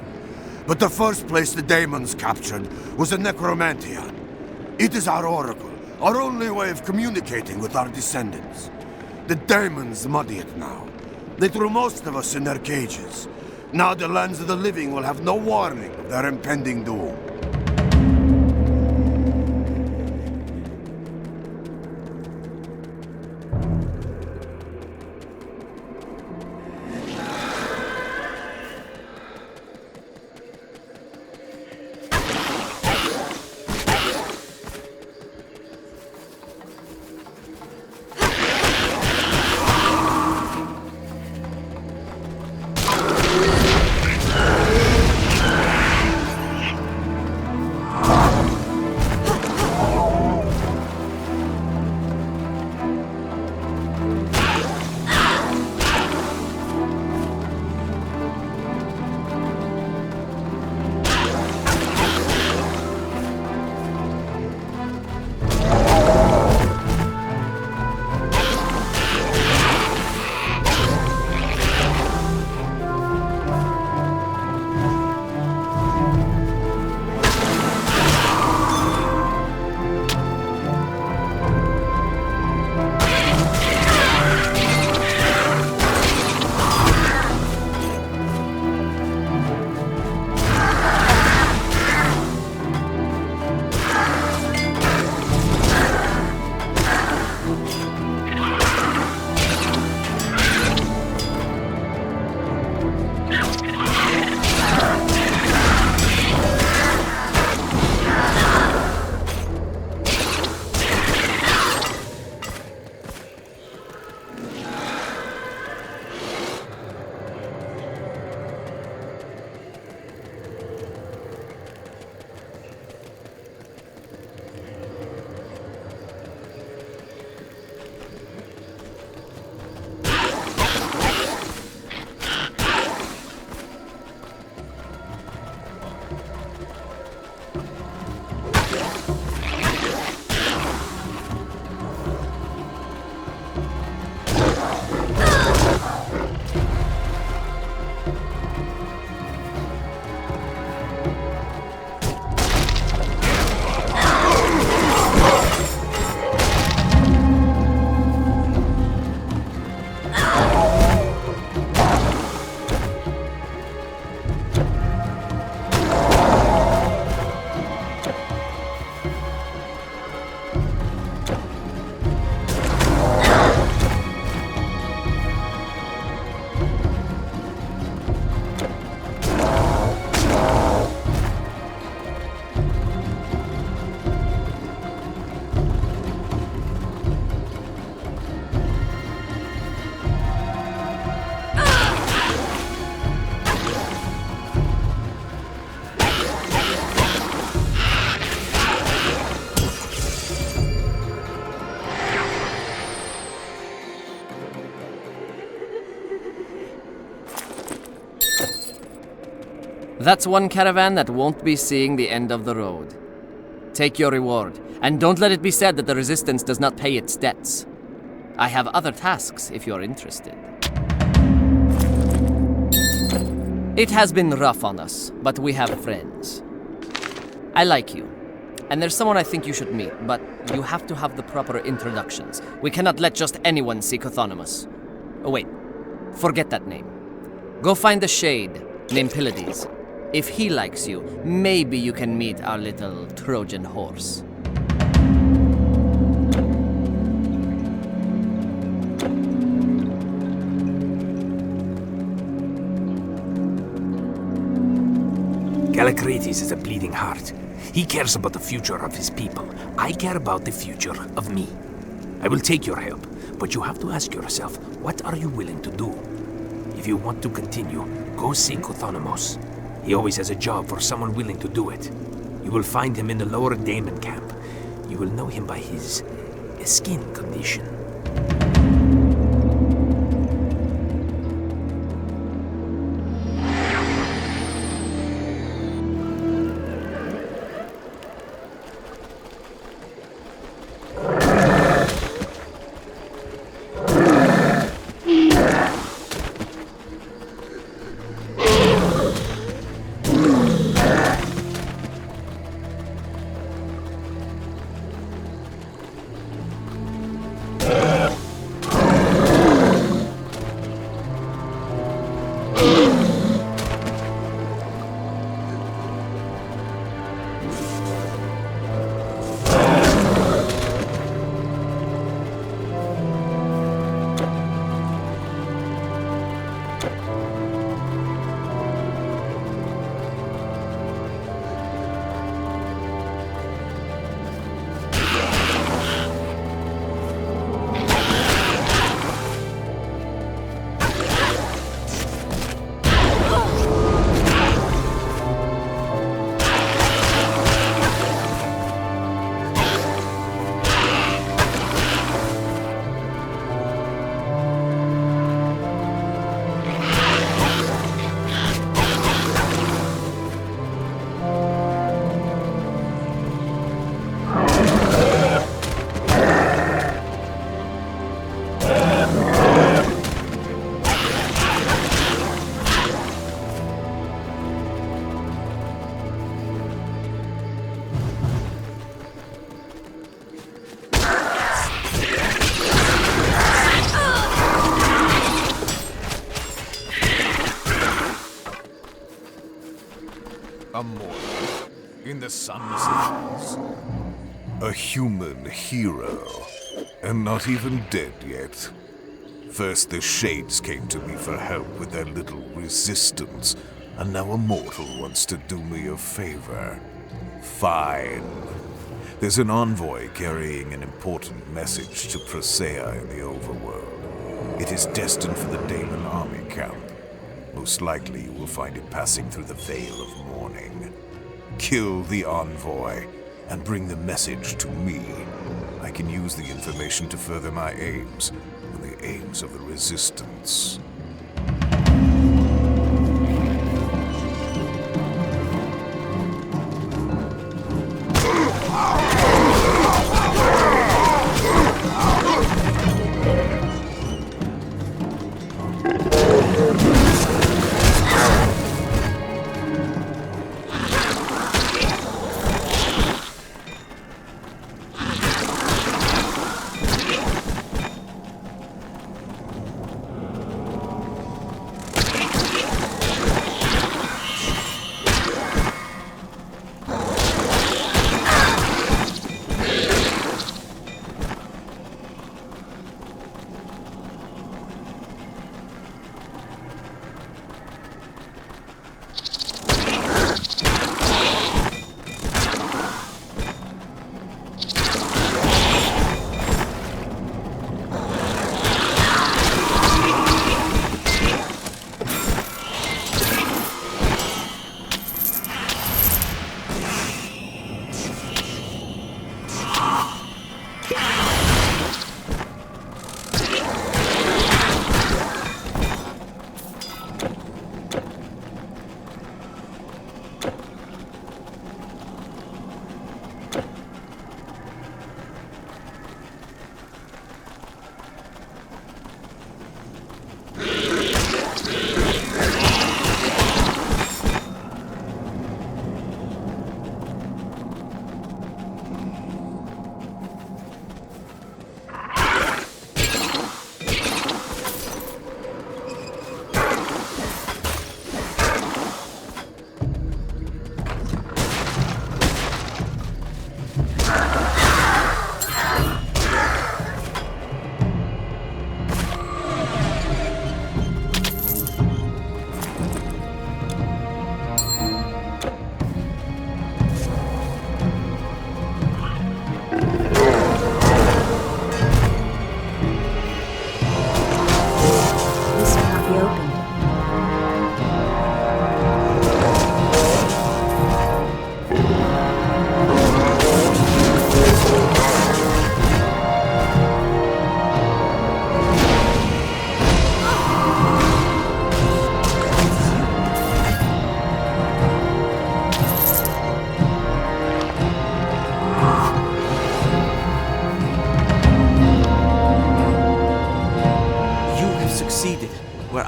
[SPEAKER 21] But the first place the demons captured was a necromantia. It is our oracle, our only way of communicating with our descendants. The demons muddy it now. They threw most of us in their cages. Now the lands of the living will have no warning of their impending doom.
[SPEAKER 17] That's one caravan that won't be seeing the end of the road. Take your reward, and don't let it be said that the Resistance does not pay its debts. I have other tasks if you're interested. It has been rough on us, but we have friends. I like you, and there's someone I think you should meet, but you have to have the proper introductions. We cannot let just anyone see Chthonimus. Oh wait, forget that name. Go find the Shade, named Pylades. If he likes you, maybe you can meet our little Trojan horse.
[SPEAKER 2] Callicrates is a bleeding heart. He cares about the future of his people. I care about the future of me. I will take your help, but you have to ask yourself, what are you willing to do? If you want to continue, go see Chthonimus. He always has a job for someone willing to do it. You will find him in the lower Daemon camp. You will know him by his skin condition.
[SPEAKER 11] A mortal in the sun's lands. A human hero, and not even dead yet. First the Shades came to me for help with their little resistance, and now a mortal wants to do me a favor. Fine. There's an envoy carrying an important message to Presea in the overworld. It is destined for the Daemon army camp. Most likely you will find it passing through the Veil of Mourning. Kill the envoy, and bring the message to me. I can use the information to further my aims, and the aims of the Resistance.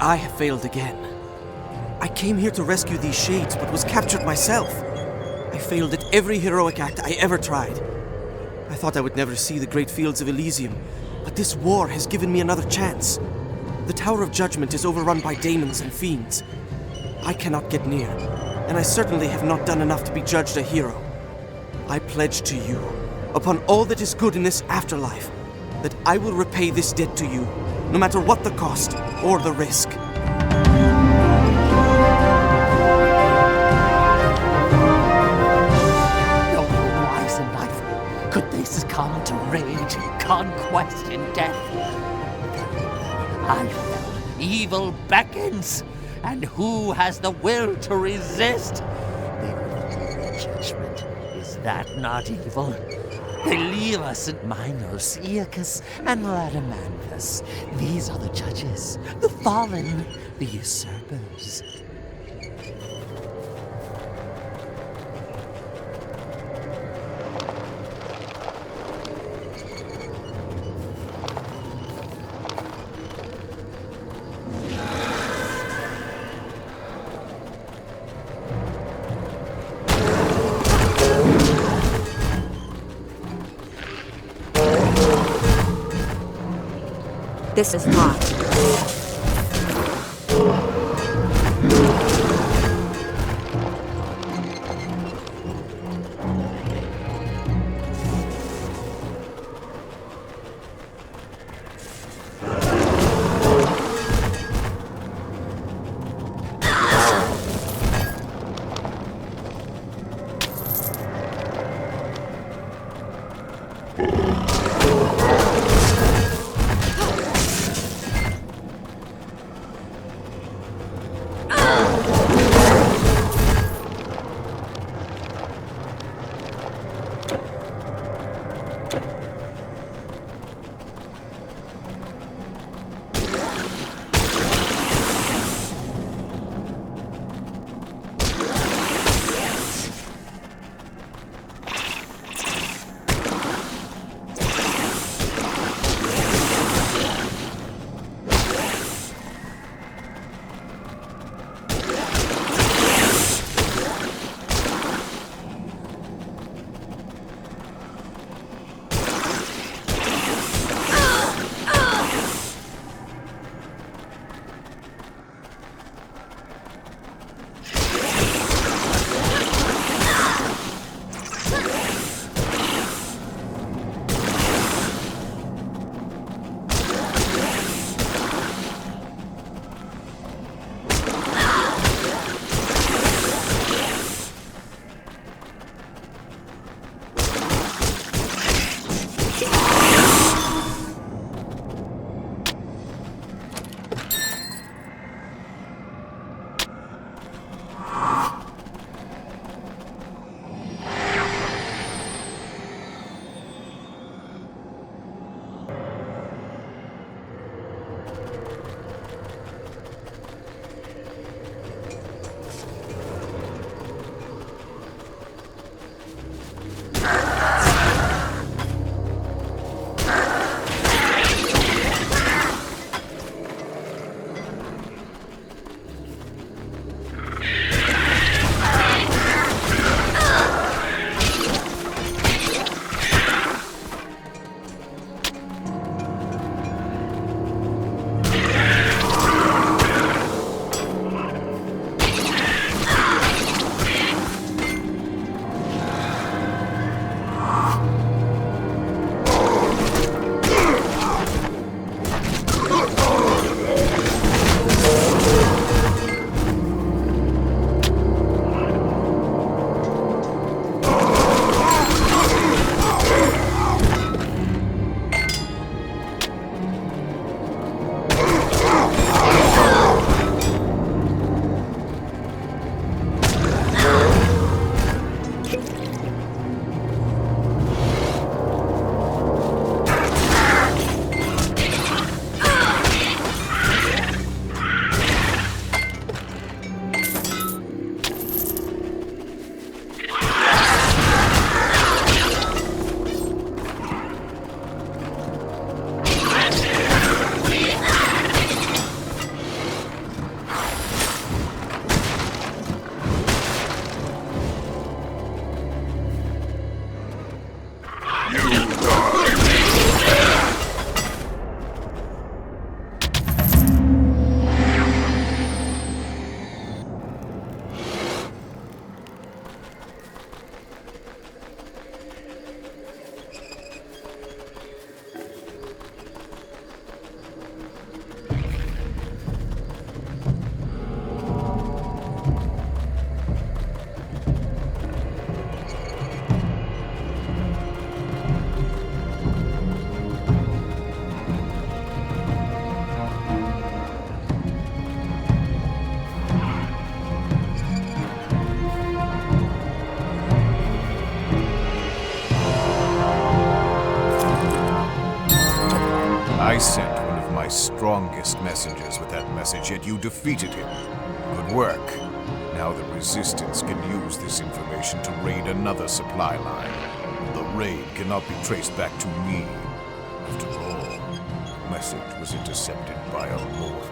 [SPEAKER 15] I have failed again. I came here to rescue these shades, but was captured myself. I failed at every heroic act I ever tried. I thought I would never see the great fields of Elysium, but this war has given me another chance. The Tower of Judgment is overrun by daemons and fiends. I cannot get near, and I certainly have not done enough to be judged a hero. I pledge to you, upon all that is good in this afterlife, that I will repay this debt to you, no matter what the cost or the risk.
[SPEAKER 12] No one wise in life could they succumb to rage and conquest and death. I fell, evil beckons, and who has the will to resist? The judgment, is that not evil? They leave us at Minos, Aeacus, and Radamanthus. These are the judges, the fallen, the usurpers.
[SPEAKER 1] This is not.
[SPEAKER 11] I sent one of my strongest messengers with that message, yet you defeated him. Good work. Now the Resistance can use this information to raid another supply line. The raid cannot be traced back to me. After all, the message was intercepted by a mortal.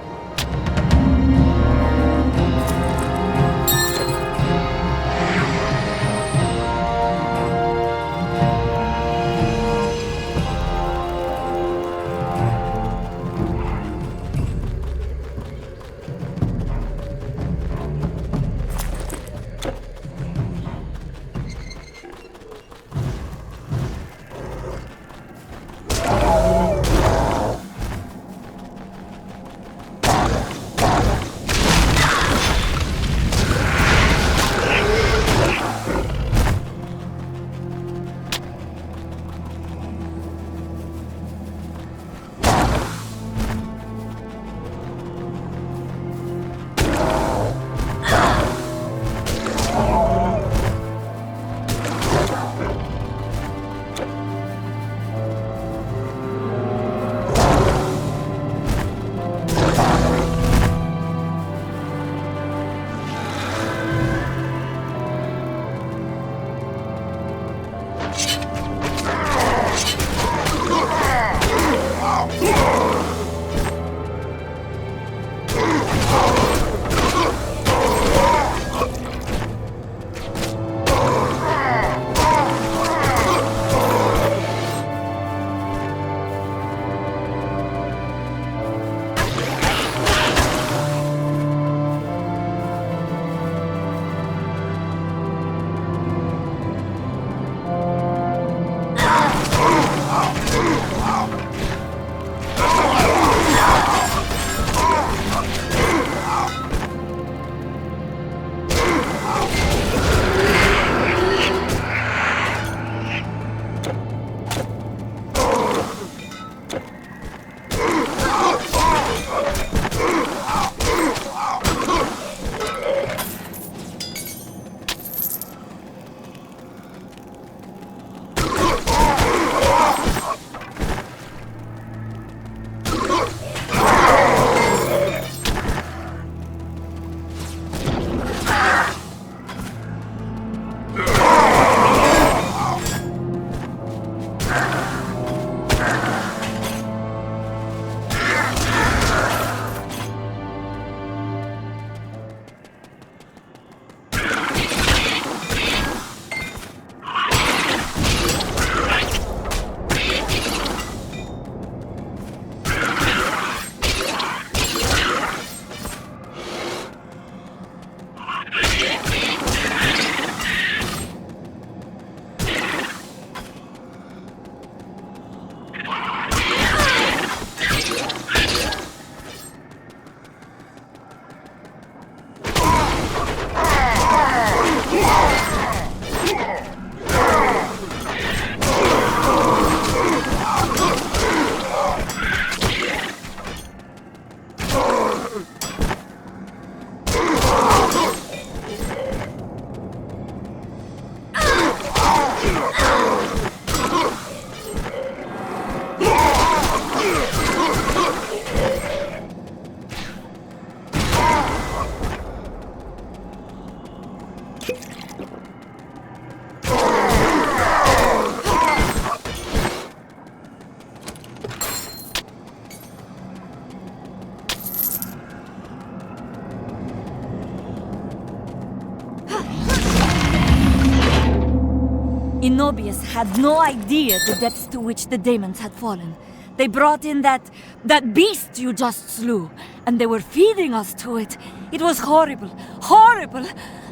[SPEAKER 1] Zenobia had no idea the depths to which the demons had fallen. They brought in that beast you just slew, and they were feeding us to it. It was horrible, horrible.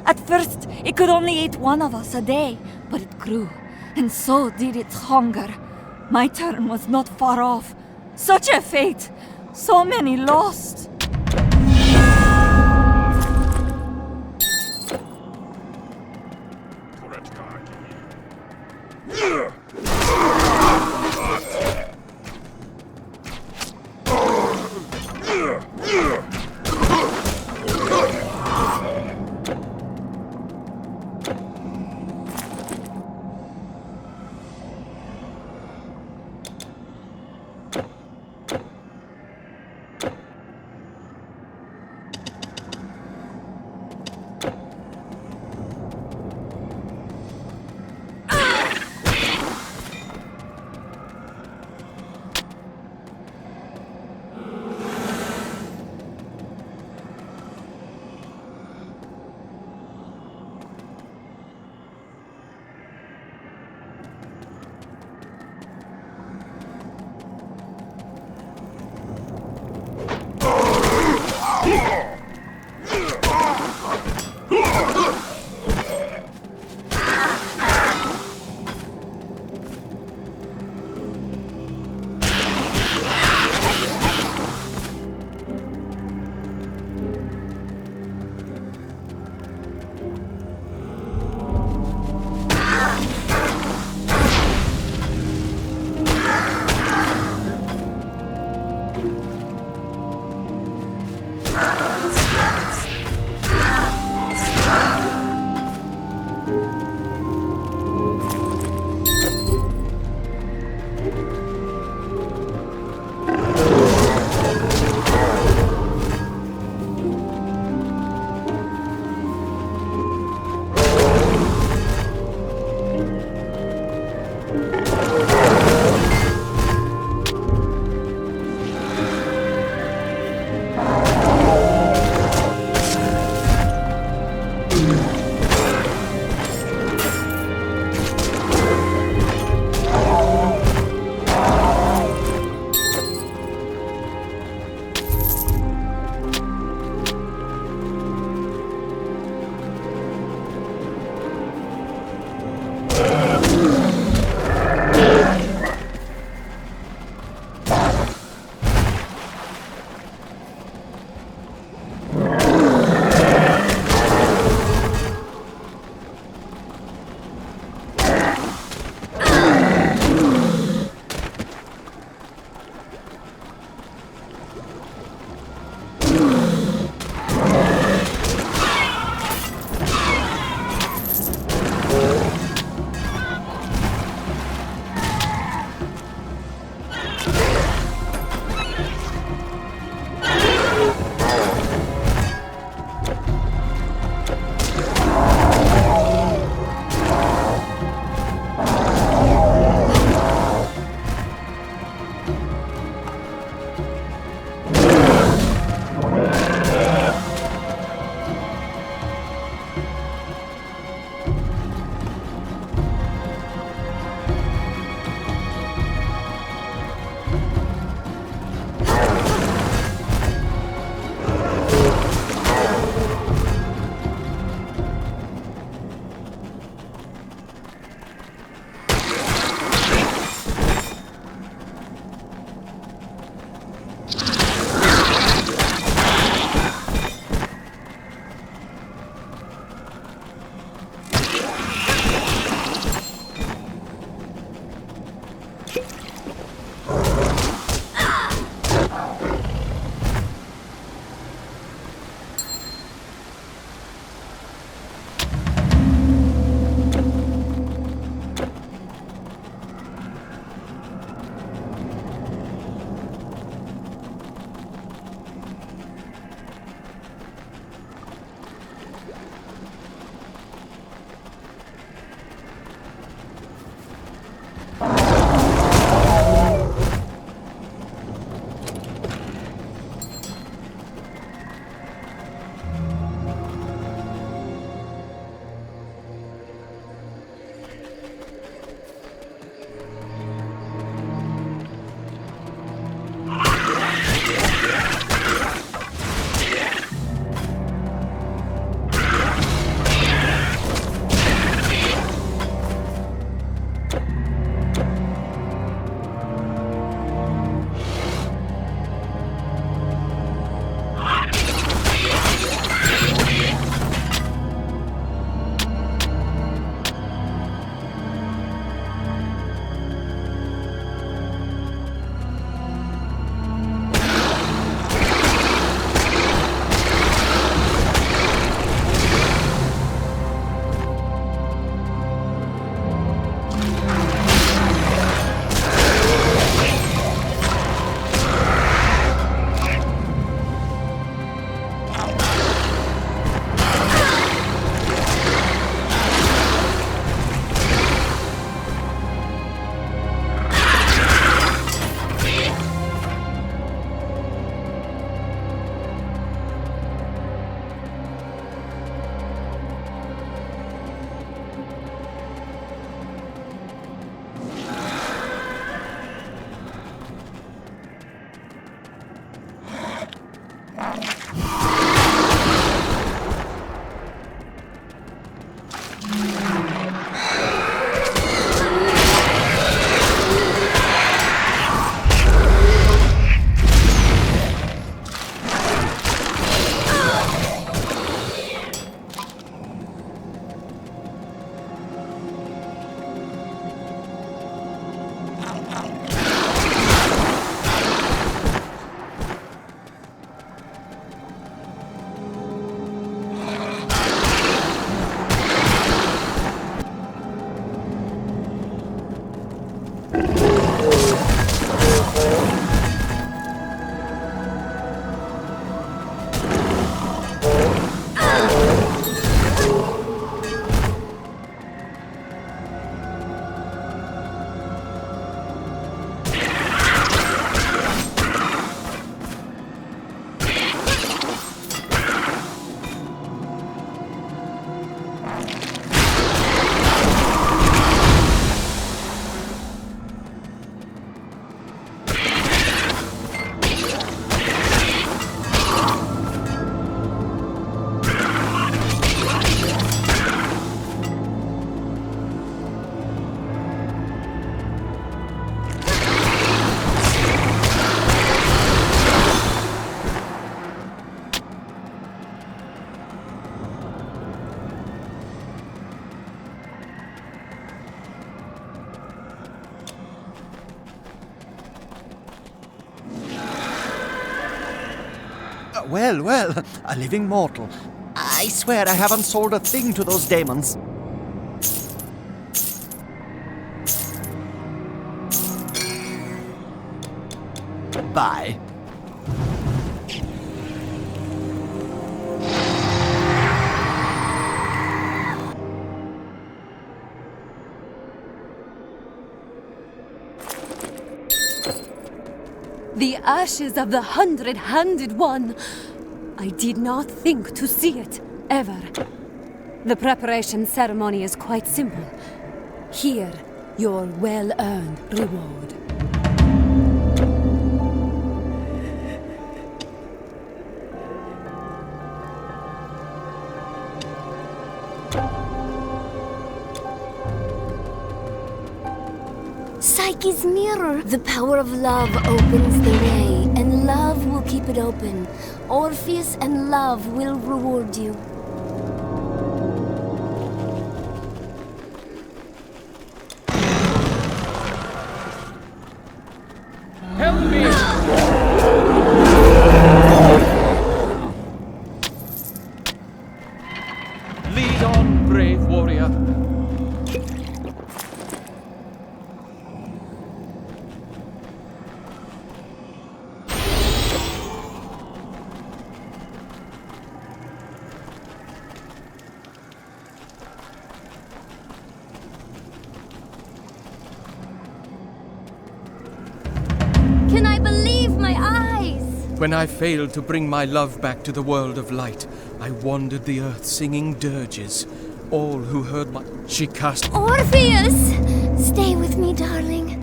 [SPEAKER 1] At first, it could only eat one of us a day, but it grew, and so did its hunger. My turn was not far off. Such a fate! So many lost!
[SPEAKER 13] Well, a living mortal. I swear I haven't sold a thing to those demons. Bye.
[SPEAKER 19] The ashes of the 100-handed one. I did not think to see it, ever. The preparation ceremony is quite simple. Here, your well-earned reward.
[SPEAKER 7] Psyche's mirror. The power of love opens the way, and love will keep it open. Orpheus and love will reward you.
[SPEAKER 2] Help me! Lead on, brave warrior.
[SPEAKER 7] Can I believe my eyes?
[SPEAKER 15] When I failed to bring my love back to the world of light, I wandered the earth singing dirges. All who heard my... She cast...
[SPEAKER 7] Orpheus! Stay with me, darling.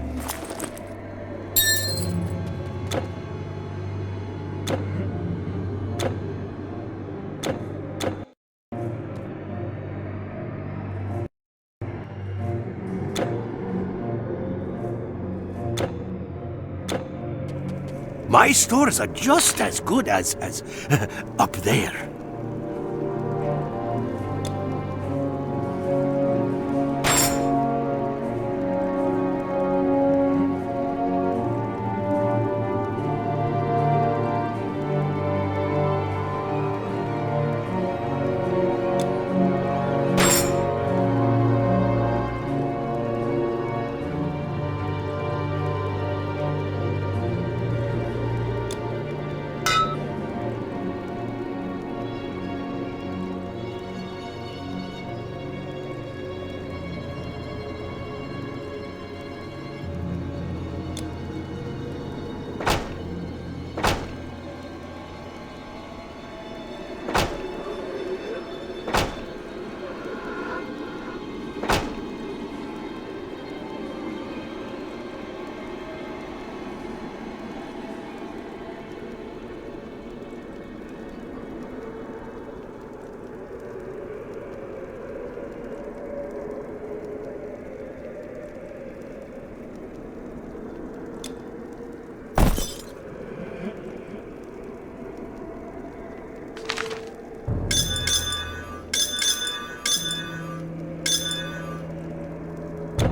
[SPEAKER 16] My stores are just as good as up there.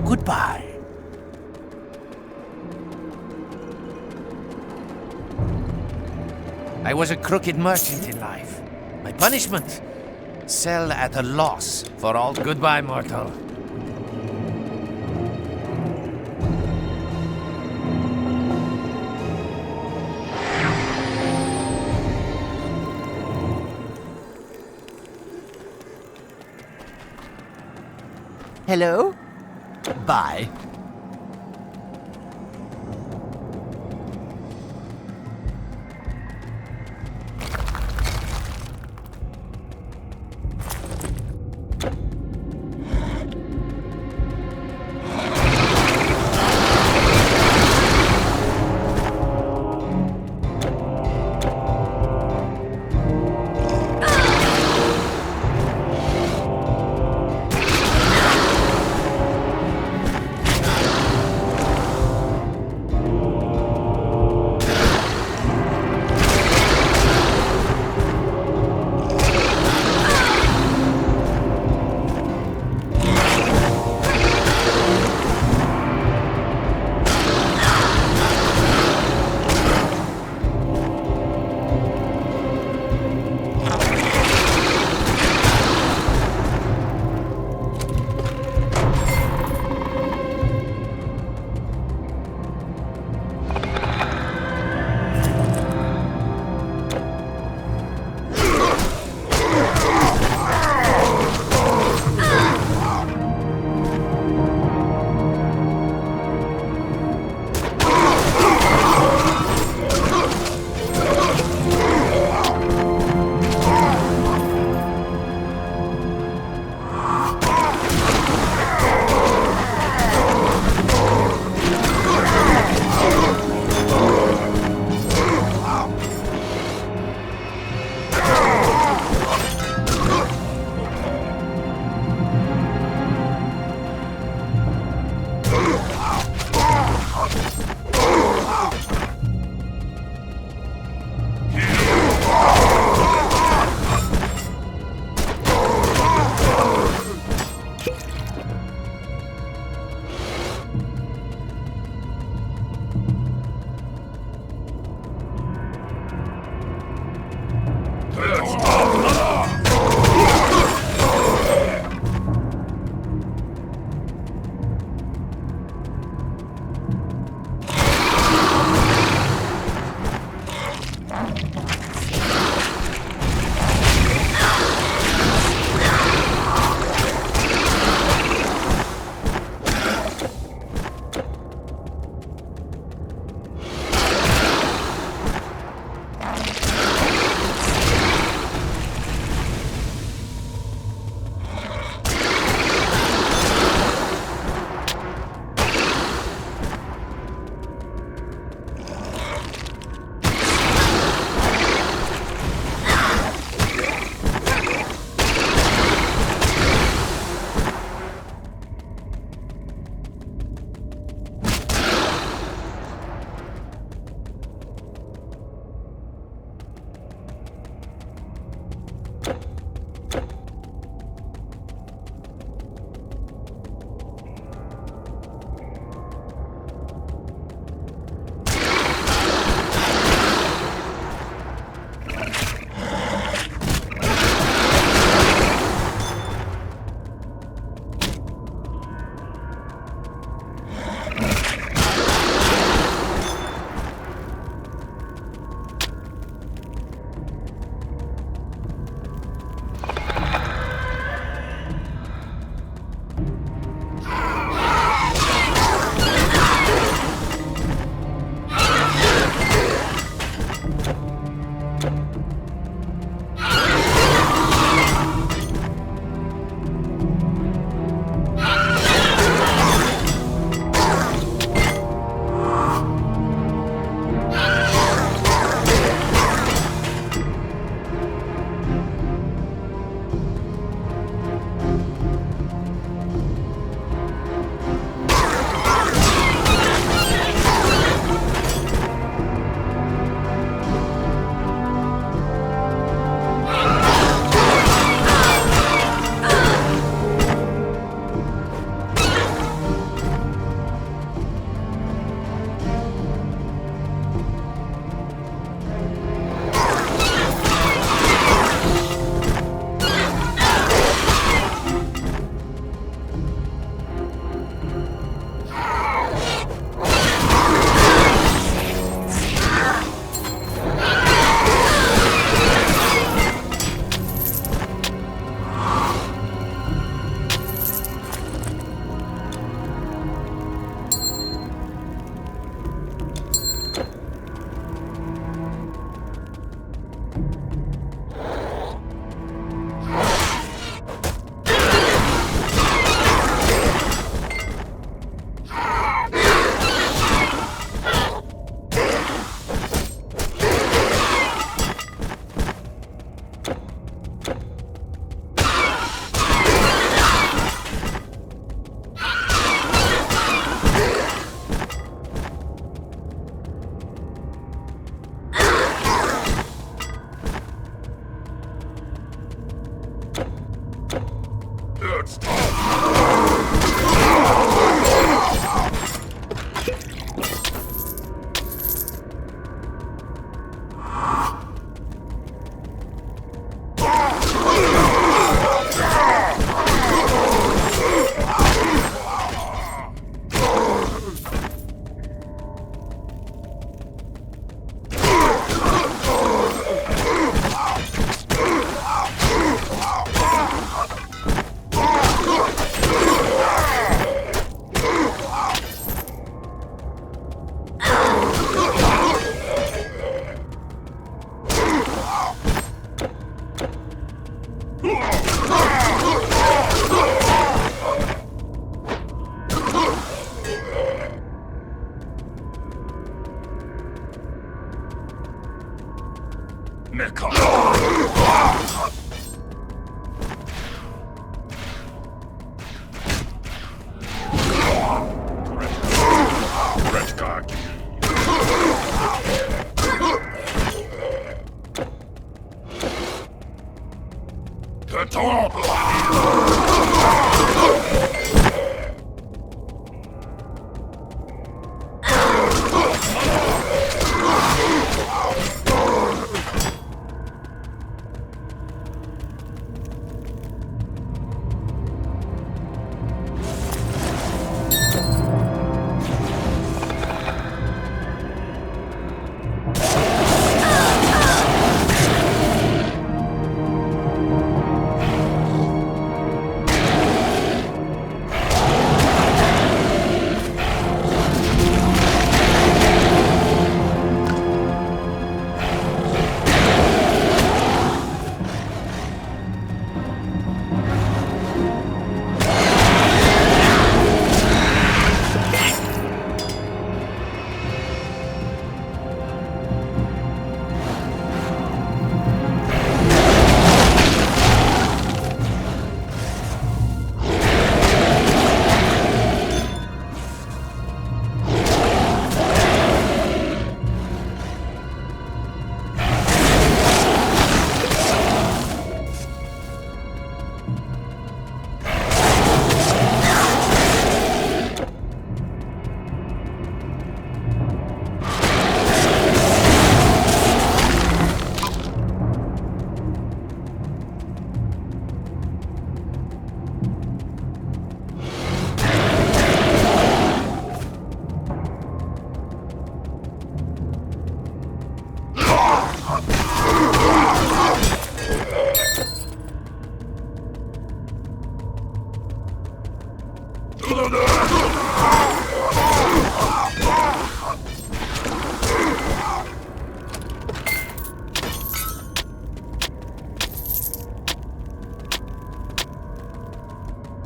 [SPEAKER 16] Goodbye.
[SPEAKER 4] I was a crooked merchant in life. My punishment? Sell at a loss for all. Goodbye, mortal.
[SPEAKER 13] Hello? Bye.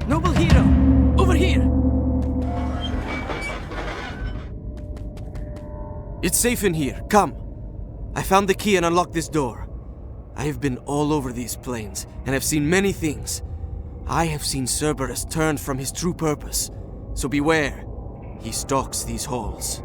[SPEAKER 15] Noble hero! Over here! It's safe in here. Come. I found the key and unlocked this door. I have been all over these plains and have seen many things. I have seen Cerberus turned from his true purpose. So beware. He stalks these halls.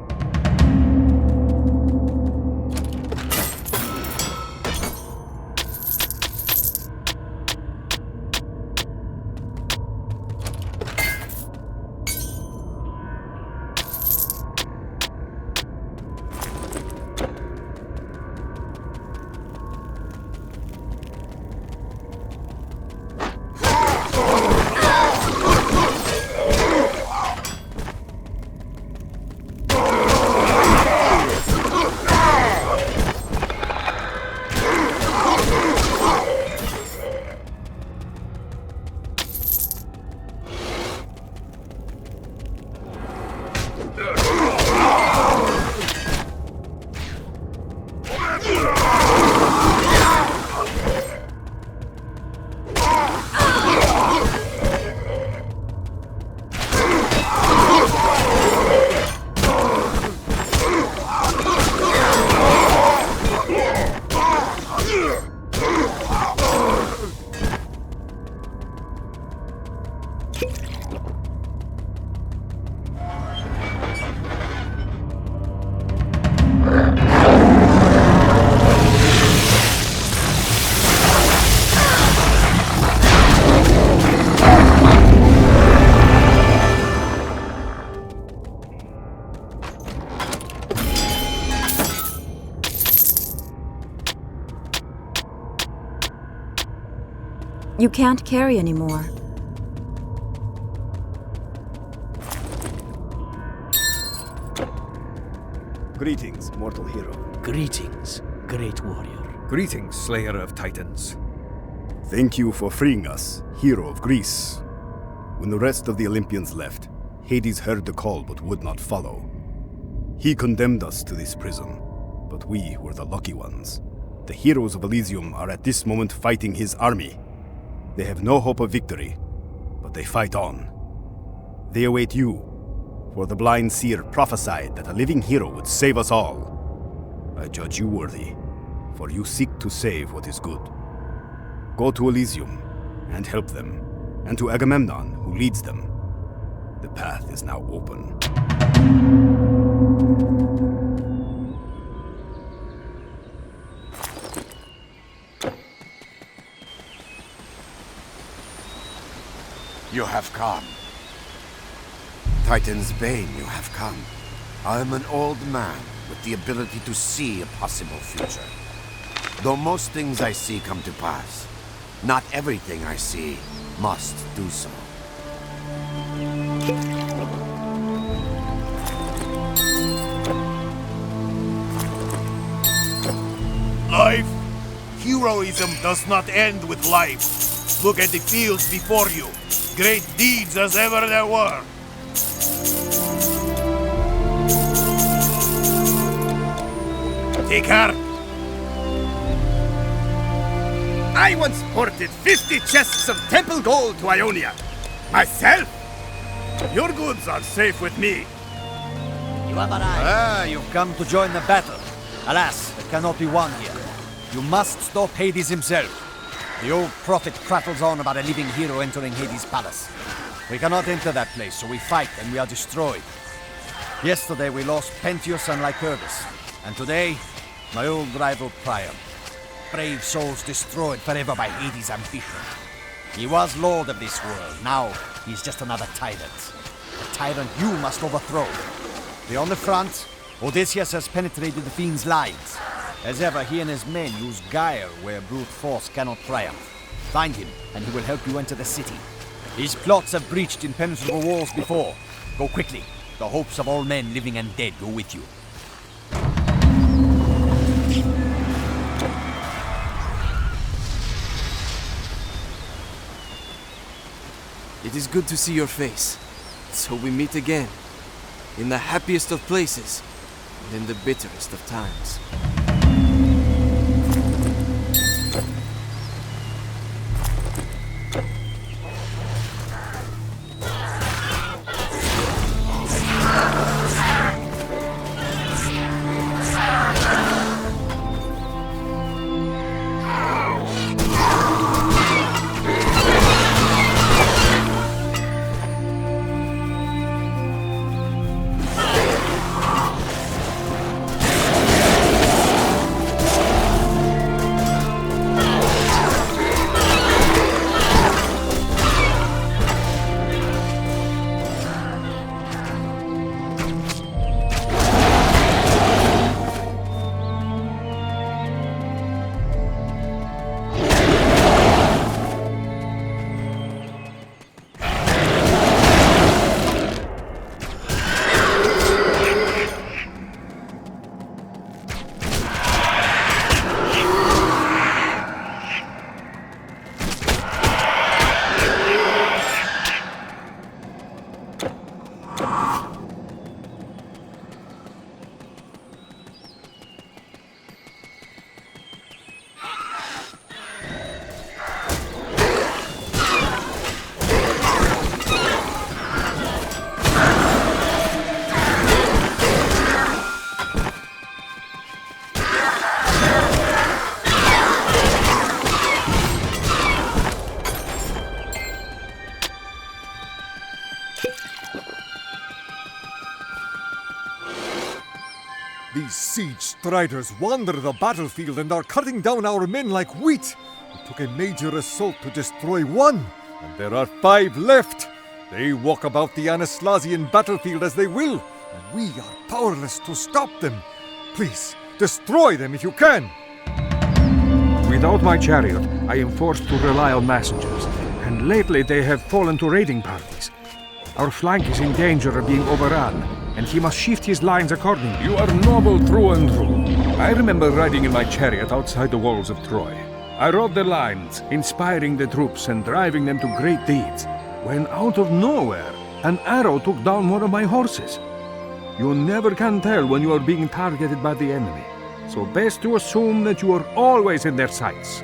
[SPEAKER 5] You can't carry anymore.
[SPEAKER 22] Greetings, mortal hero.
[SPEAKER 16] Greetings, great warrior.
[SPEAKER 22] Greetings, slayer of titans. Thank you for freeing us, hero of Greece. When the rest of the Olympians left, Hades heard the call but would not follow. He condemned us to this prison, but we were the lucky ones. The heroes of Elysium are at this moment fighting his army. They have no hope of victory, but they fight on. They await you, for the blind seer prophesied that a living hero would save us all. I judge you worthy, for you seek to save what is good. Go to Elysium and help them, and to Agamemnon, who leads them. The path is now open.
[SPEAKER 21] You have come. Titan's Bane, you have come. I am an old man with the ability to see a possible future. Though most things I see come to pass, not everything I see must do so.
[SPEAKER 11] Life? Heroism does not end with life. Look at the fields before you. Great deeds as ever there were. Take heart.
[SPEAKER 14] I once ported 50 chests of temple gold to Ionia. Myself? Your goods are safe with me.
[SPEAKER 13] You have arrived. Ah, you've come to join the battle. Alas, it cannot be won here. You must stop Hades himself. The old prophet prattles on about a living hero entering Hades' palace. We cannot enter that place, so we fight and we are destroyed. Yesterday we lost Pentheus and Lycurgus, and today, my old rival Priam. Brave souls destroyed forever by Hades' ambition. He was lord of this world, now he's just another tyrant. A tyrant you must overthrow. Beyond the front, Odysseus has penetrated the fiend's lines. As ever, he and his men use guile where brute force cannot triumph. Find him, and he will help you enter the city. His plots have breached impenetrable walls before. Go quickly. The hopes of all men, living and dead, go with you.
[SPEAKER 15] It is good to see your face. So we meet again. In the happiest of places, and in the bitterest of times.
[SPEAKER 3] These siege striders wander the battlefield and are cutting down our men like wheat. It took a major assault to destroy one, and there are 5 left. They walk about the Anaslasian battlefield as they will, and we are powerless to stop them. Please, destroy them if you can.
[SPEAKER 18] Without my chariot, I am forced to rely on messengers, and lately they have fallen to raiding parties. Our flank is in danger of being overrun, and he must shift his lines accordingly.
[SPEAKER 9] You are noble through and through. I remember riding in my chariot outside the walls of Troy. I rode the lines, inspiring the troops and driving them to great deeds, when out of nowhere, an arrow took down one of my horses. You never can tell when you are being targeted by the enemy, so best to assume that you are always in their sights.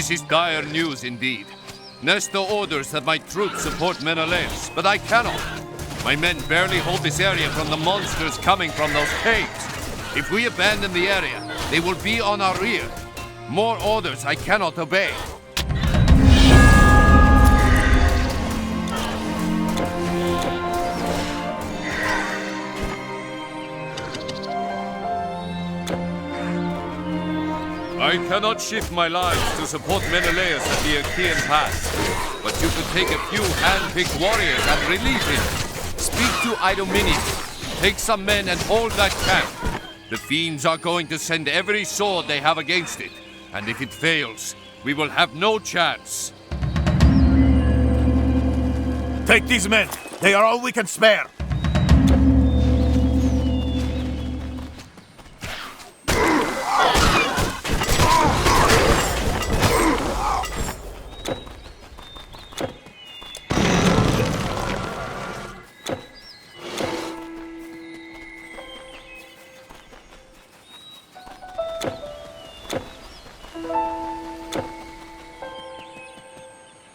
[SPEAKER 8] This is dire news indeed. Nestor orders that my troops support Menelaus, but I cannot. My men barely hold this area from the monsters coming from those caves. If we abandon the area, they will be on our rear. More orders I cannot obey. I cannot shift my lines to support Menelaus at the Achaean Pass, but you could take a few hand-picked warriors and relieve him. Speak to Idomeneus, take some men and hold that camp. The fiends are going to send every sword they have against it, and if it fails, we will have no chance.
[SPEAKER 14] Take these men. They are all we can spare.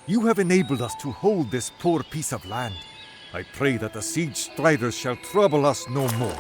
[SPEAKER 3] You have enabled us to hold this poor piece of land. I pray that the siege striders shall trouble us no more.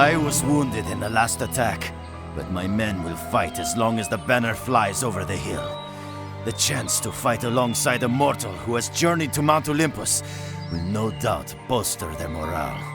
[SPEAKER 6] I was wounded in the last attack, but my men will fight as long as the banner flies over the hill. The chance to fight alongside a mortal who has journeyed to Mount Olympus will no doubt bolster their morale.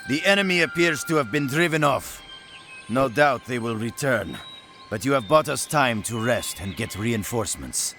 [SPEAKER 6] The enemy appears to have been driven off. No doubt they will return, but you have bought us time to rest and get reinforcements.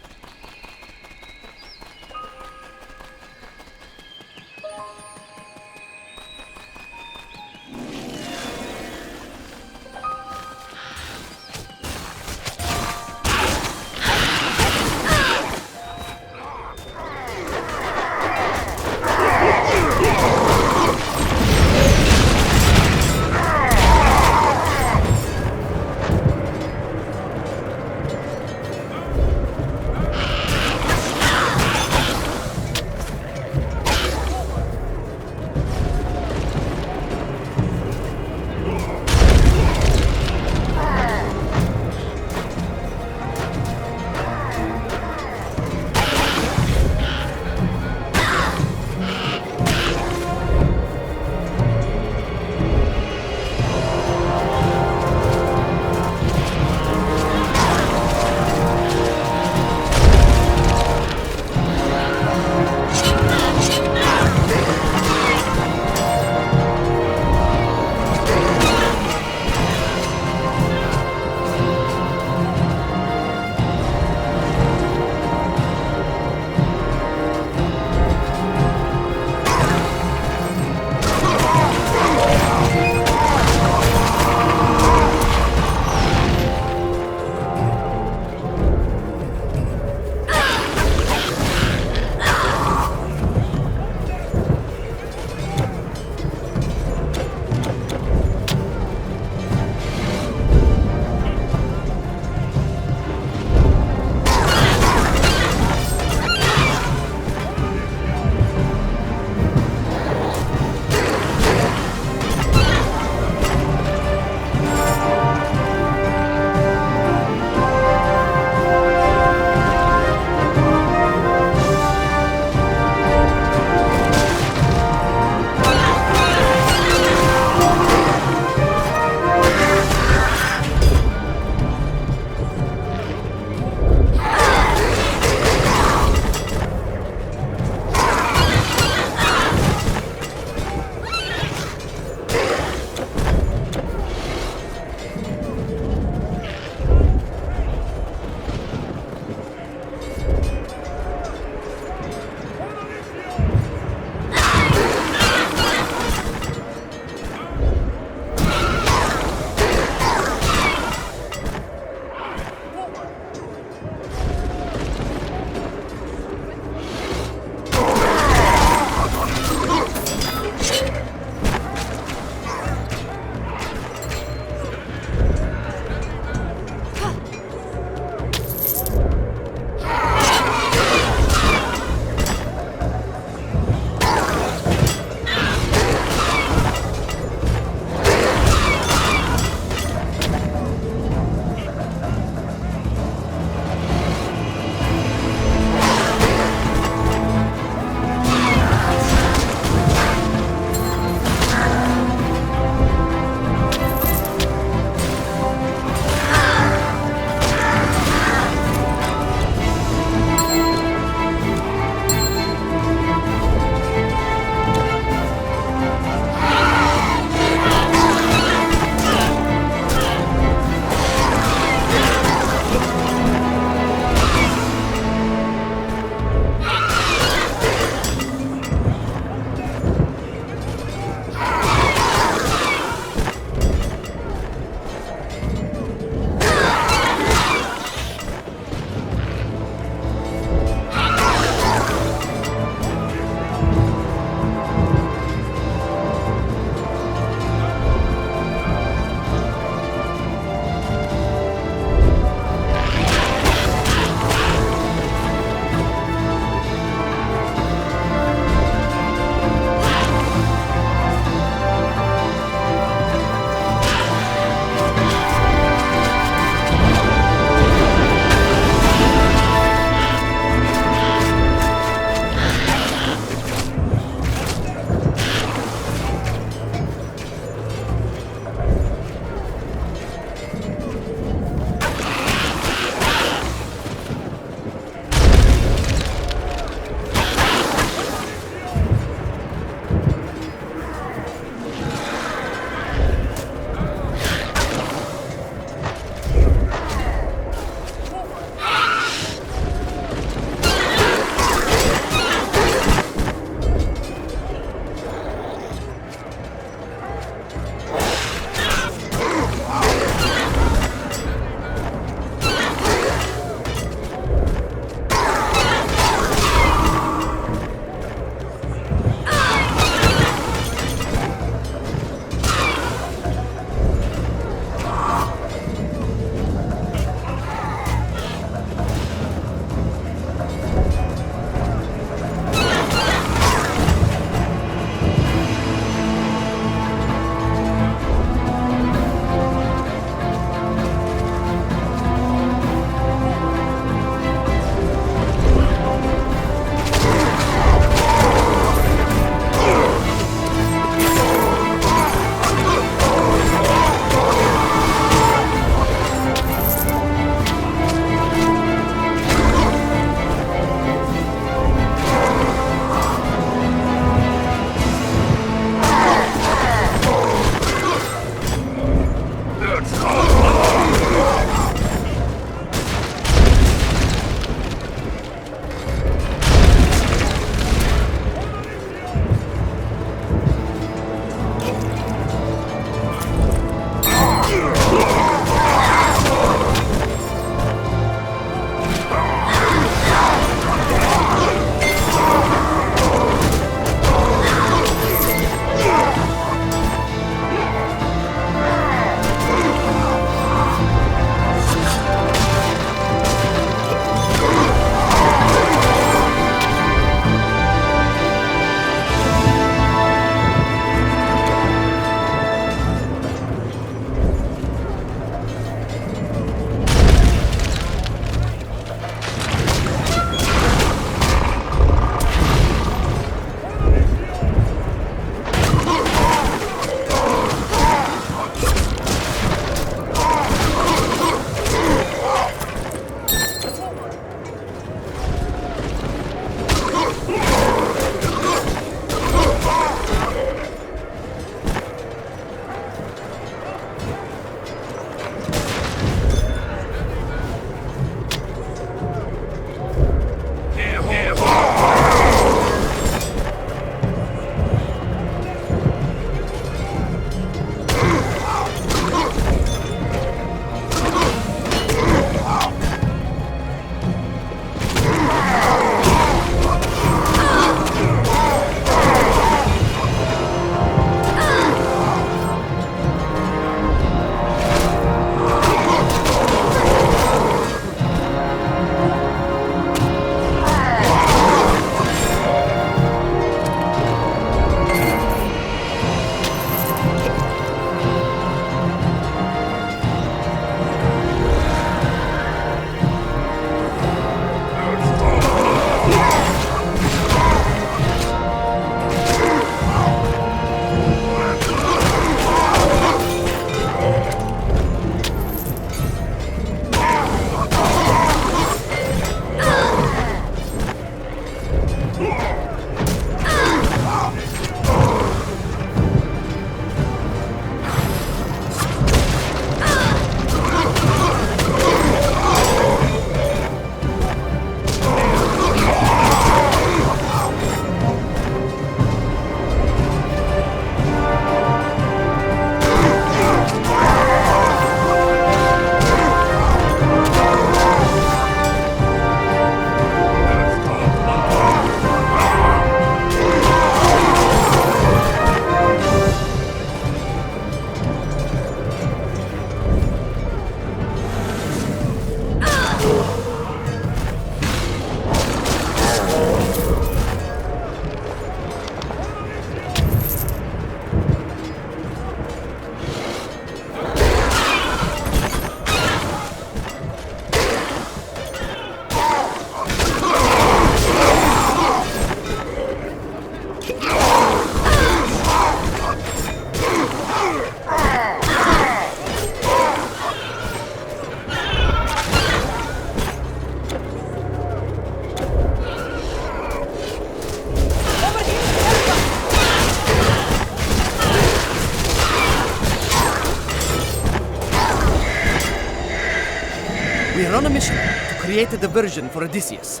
[SPEAKER 17] We are on a mission to create a diversion for Odysseus.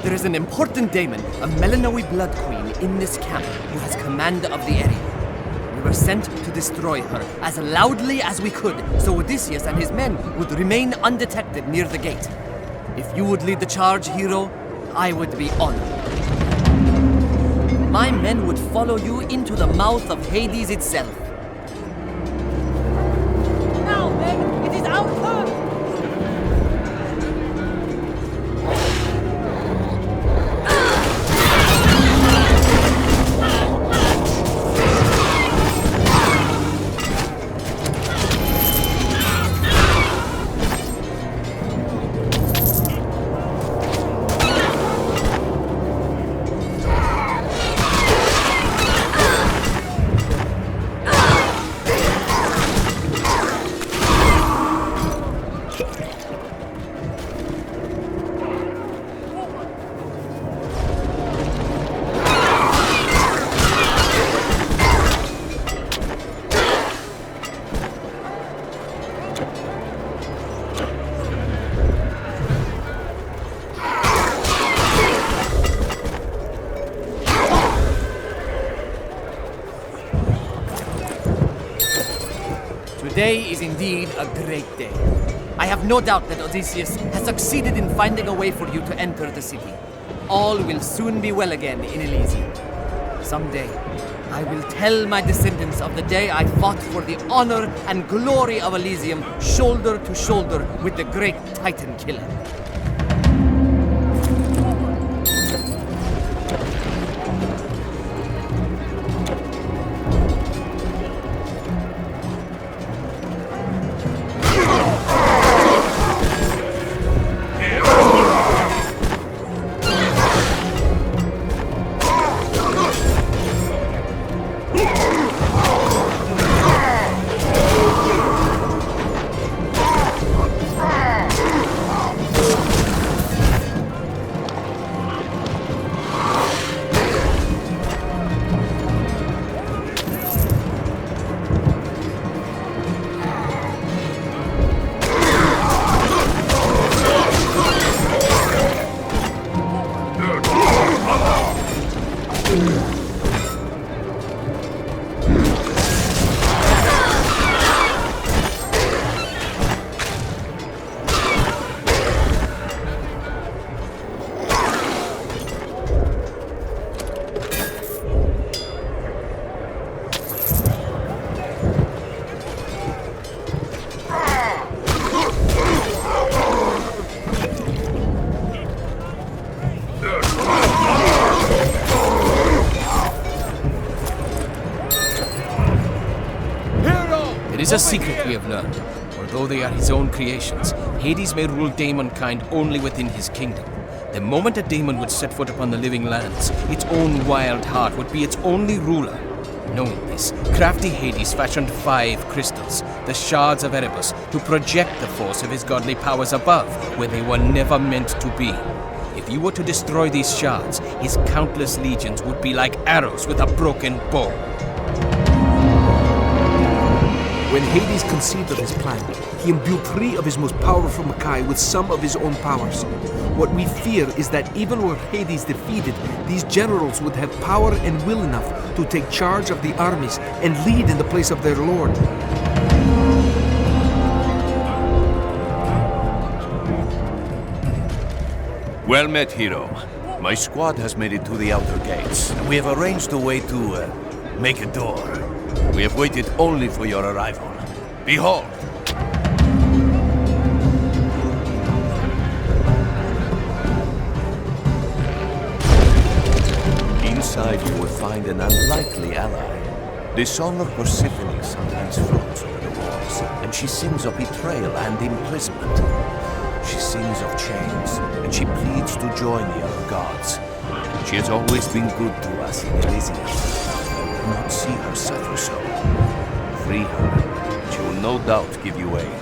[SPEAKER 17] There is an important daemon, a Melanoe blood queen, in this camp who has command of the area. We were sent to destroy her as loudly as we could, so Odysseus and his men would remain undetected near the gate. If you would lead the charge, hero, I would be honored. My men would follow you into the mouth of Hades itself. Now, men, it is our turn! Today is indeed a great day. I have no doubt that Odysseus has succeeded in finding a way for you to enter the city. All will soon be well again in Elysium. Someday, I will tell my descendants of the day I fought for the honor and glory of Elysium, shoulder to shoulder with the great Titan killer. It is a secret we have learned. Although they are his own creations, Hades may rule daemonkind only within his kingdom. The moment a daemon would set foot upon the living lands, its own wild heart would be its only ruler. Knowing this, crafty Hades fashioned 5 crystals, the shards of Erebus, to project the force of his godly powers above, where they were never meant to be. If you were to destroy these shards, his countless legions would be like arrows with a broken bow.
[SPEAKER 2] When Hades conceived of his plan, he imbued 3 of his most powerful Makai with some of his own powers. What we fear is that even were Hades defeated, these generals would have power and will enough to take charge of the armies and lead in the place of their lord.
[SPEAKER 4] Well met, hero. My squad has made it to the outer gates, and we have arranged a way to, make a door. We have waited only for your arrival. Behold! Inside you will find an unlikely ally. The song of Persephone sometimes floats over the walls, and she sings of betrayal and imprisonment. She sings of chains, and she pleads to join the other gods. She has always been good to
[SPEAKER 6] us in Elysium. I will not see her suffer so.
[SPEAKER 8] Free her. She will no doubt give you aid.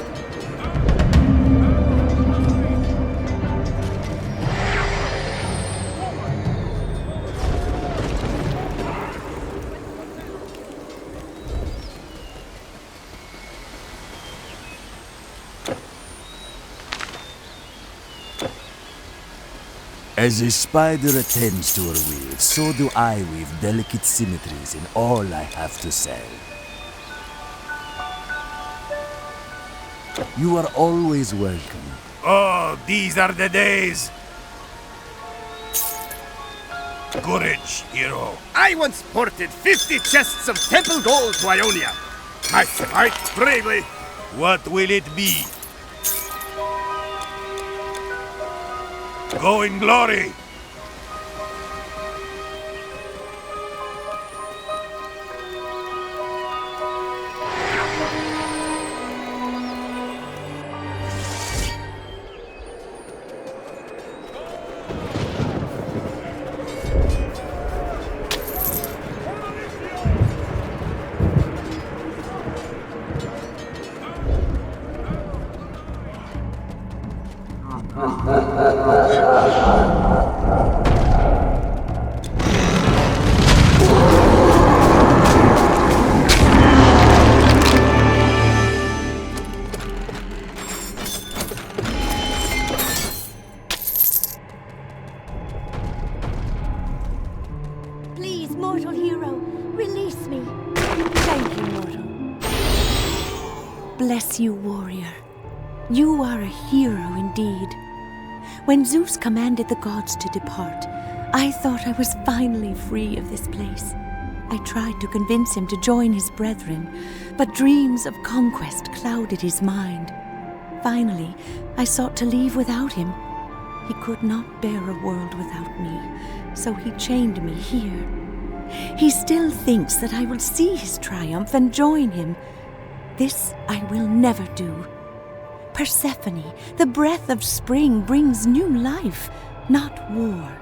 [SPEAKER 6] As a spider attends to her weave, so do I weave delicate symmetries in all I have to say. You are always welcome.
[SPEAKER 14] Oh, these are the days! Courage, hero. I once ported 50 chests of temple gold to Ionia. I fight bravely. What will it be? Go in glory!
[SPEAKER 19] Please, mortal hero, release me. Thank you, mortal. Bless you, warrior. You are a hero indeed. When Zeus commanded the gods to depart, I thought I was finally free of this place. I tried to convince him to join his brethren, but dreams of conquest clouded his mind. Finally, I sought to leave without him. He could not bear a world without me, so he chained me here. He still thinks that I will see his triumph and join him. This I will never do. Persephone, the breath of spring, brings new life, not war,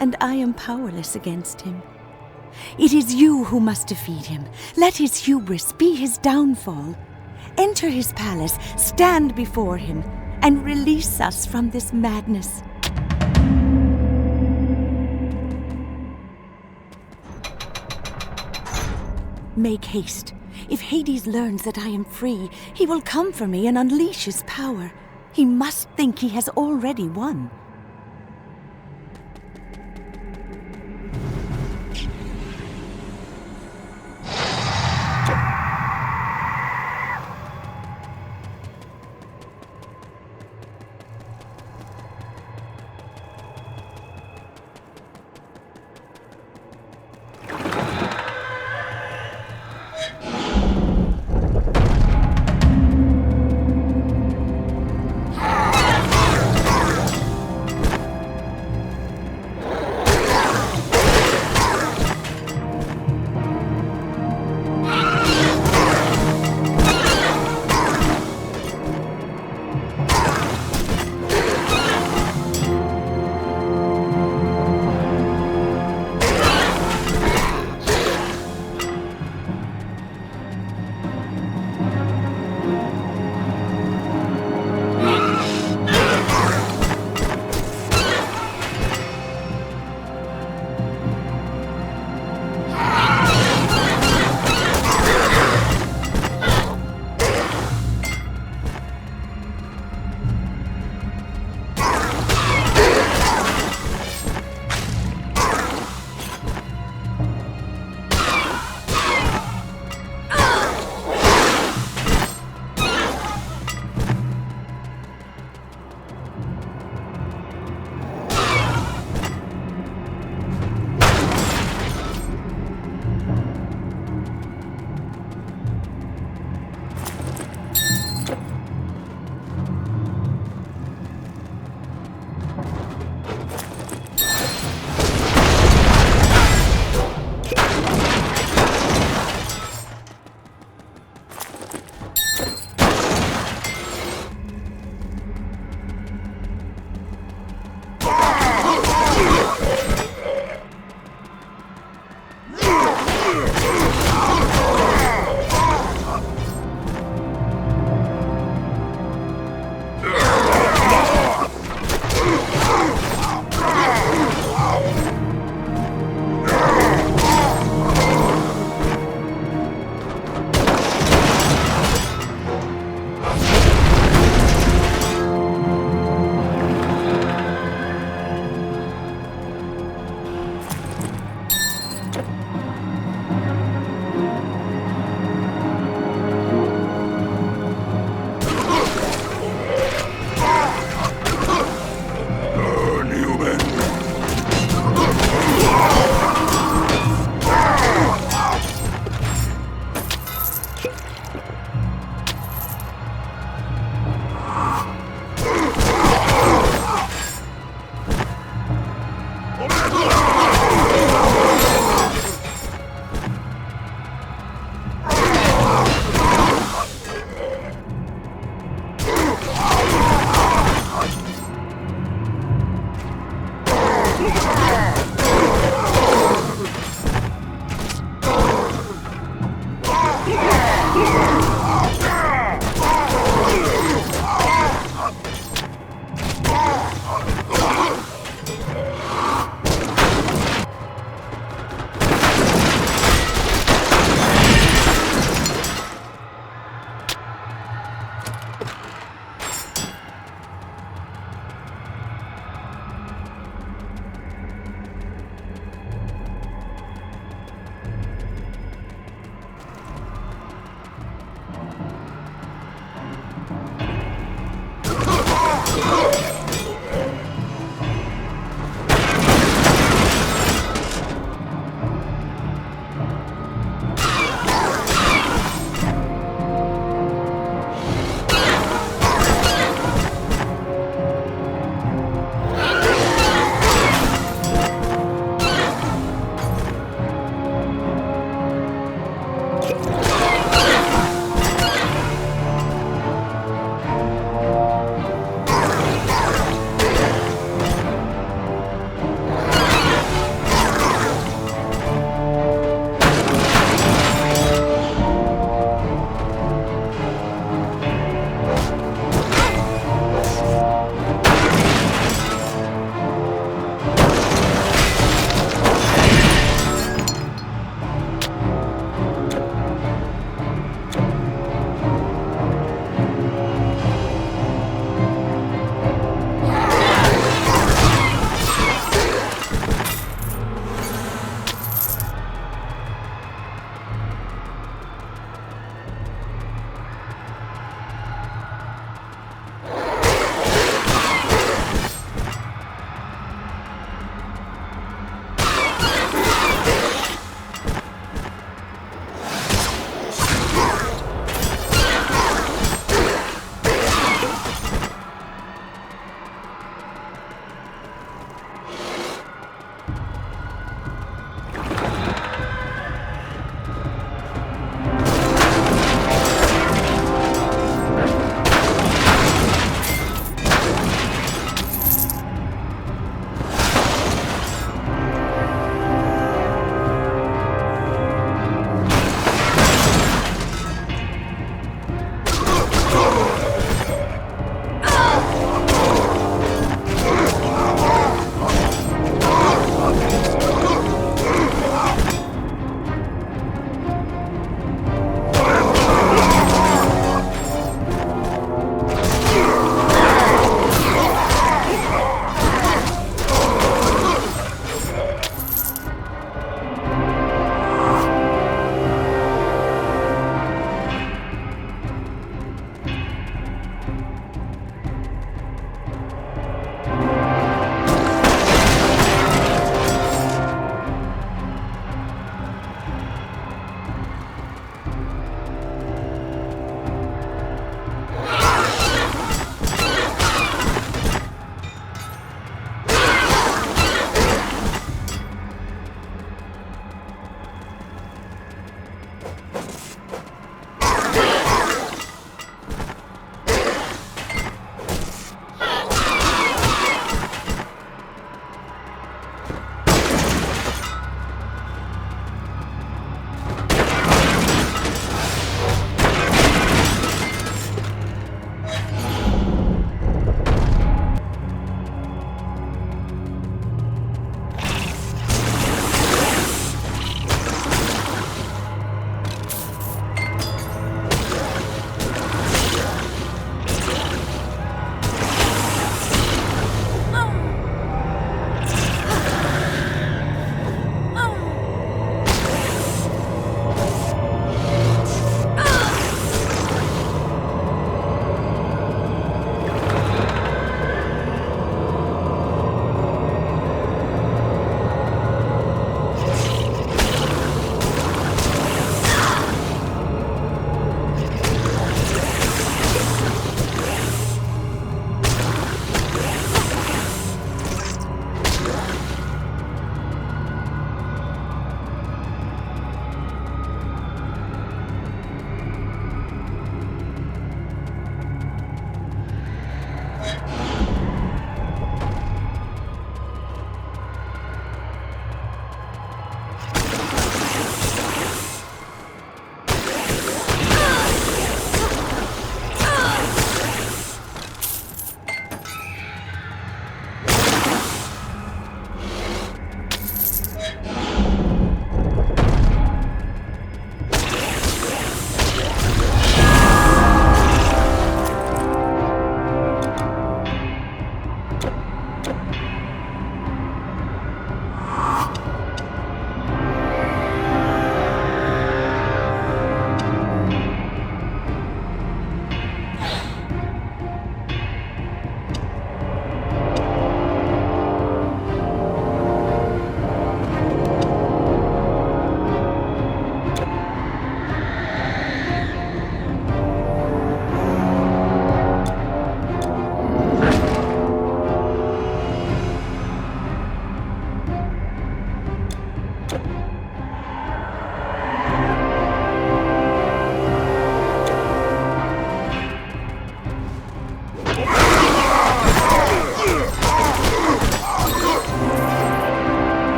[SPEAKER 19] and I am powerless against him. It is you who must defeat him. Let his hubris be his downfall. Enter his palace, stand before him, and release us from this madness. Make haste. If Hades learns that I am free, he will come for me and unleash his power. He must think he has already won.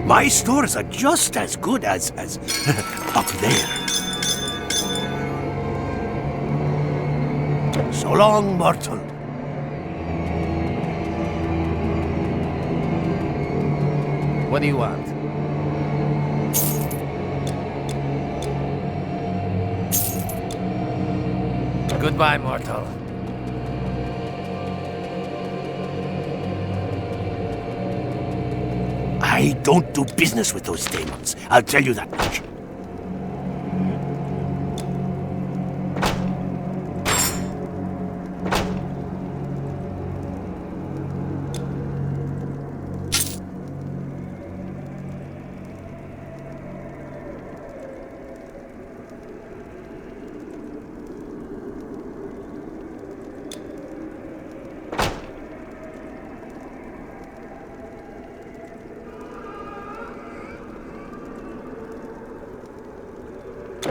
[SPEAKER 16] My stores are just as good as up there. So long, mortal.
[SPEAKER 4] What do you want? Goodbye, mortal.
[SPEAKER 16] I don't do business with those demons. I'll tell you that much.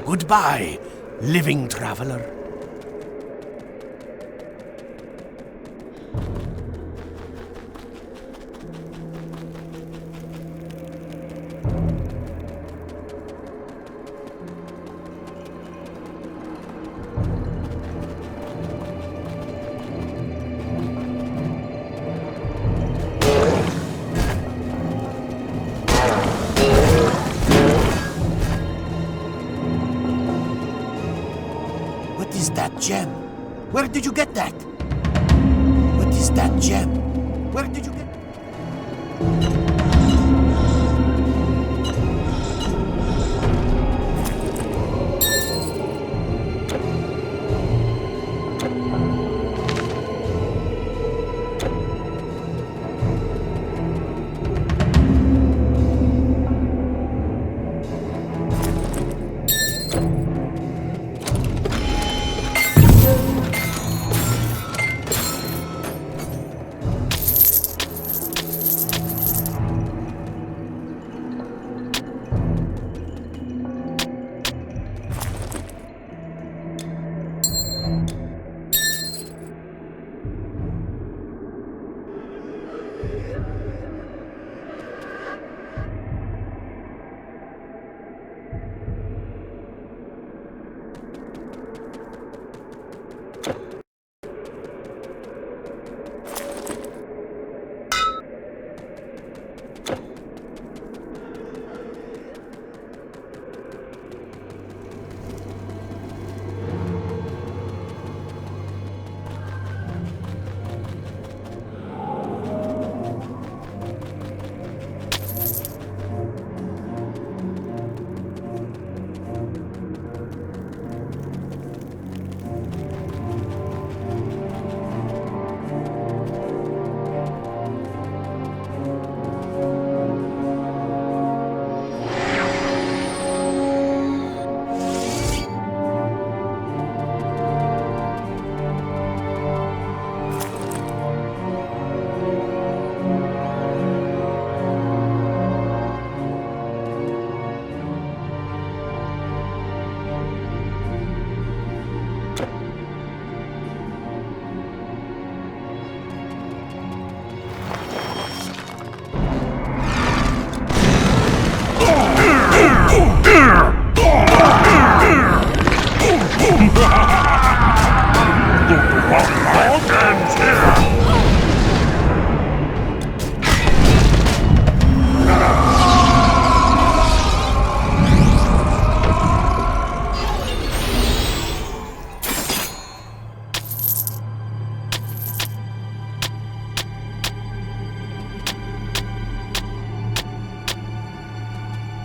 [SPEAKER 16] Goodbye, living traveler.
[SPEAKER 21] What is that gem? Where did you get that? What is that gem? Where did you get...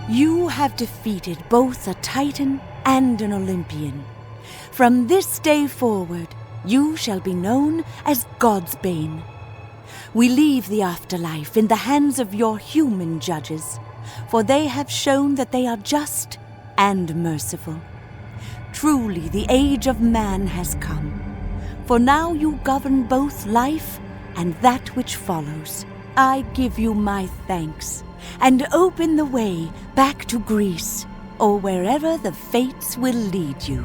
[SPEAKER 10] You have defeated both a Titan and an Olympian. From this day forward, you shall be known as God's Bane. We leave the afterlife in the hands of your human judges, for they have shown that they are just and merciful. Truly, the age of man has come, for now you govern both life and that which follows. I give you my thanks, and open the way back to Greece, or wherever the fates will lead you.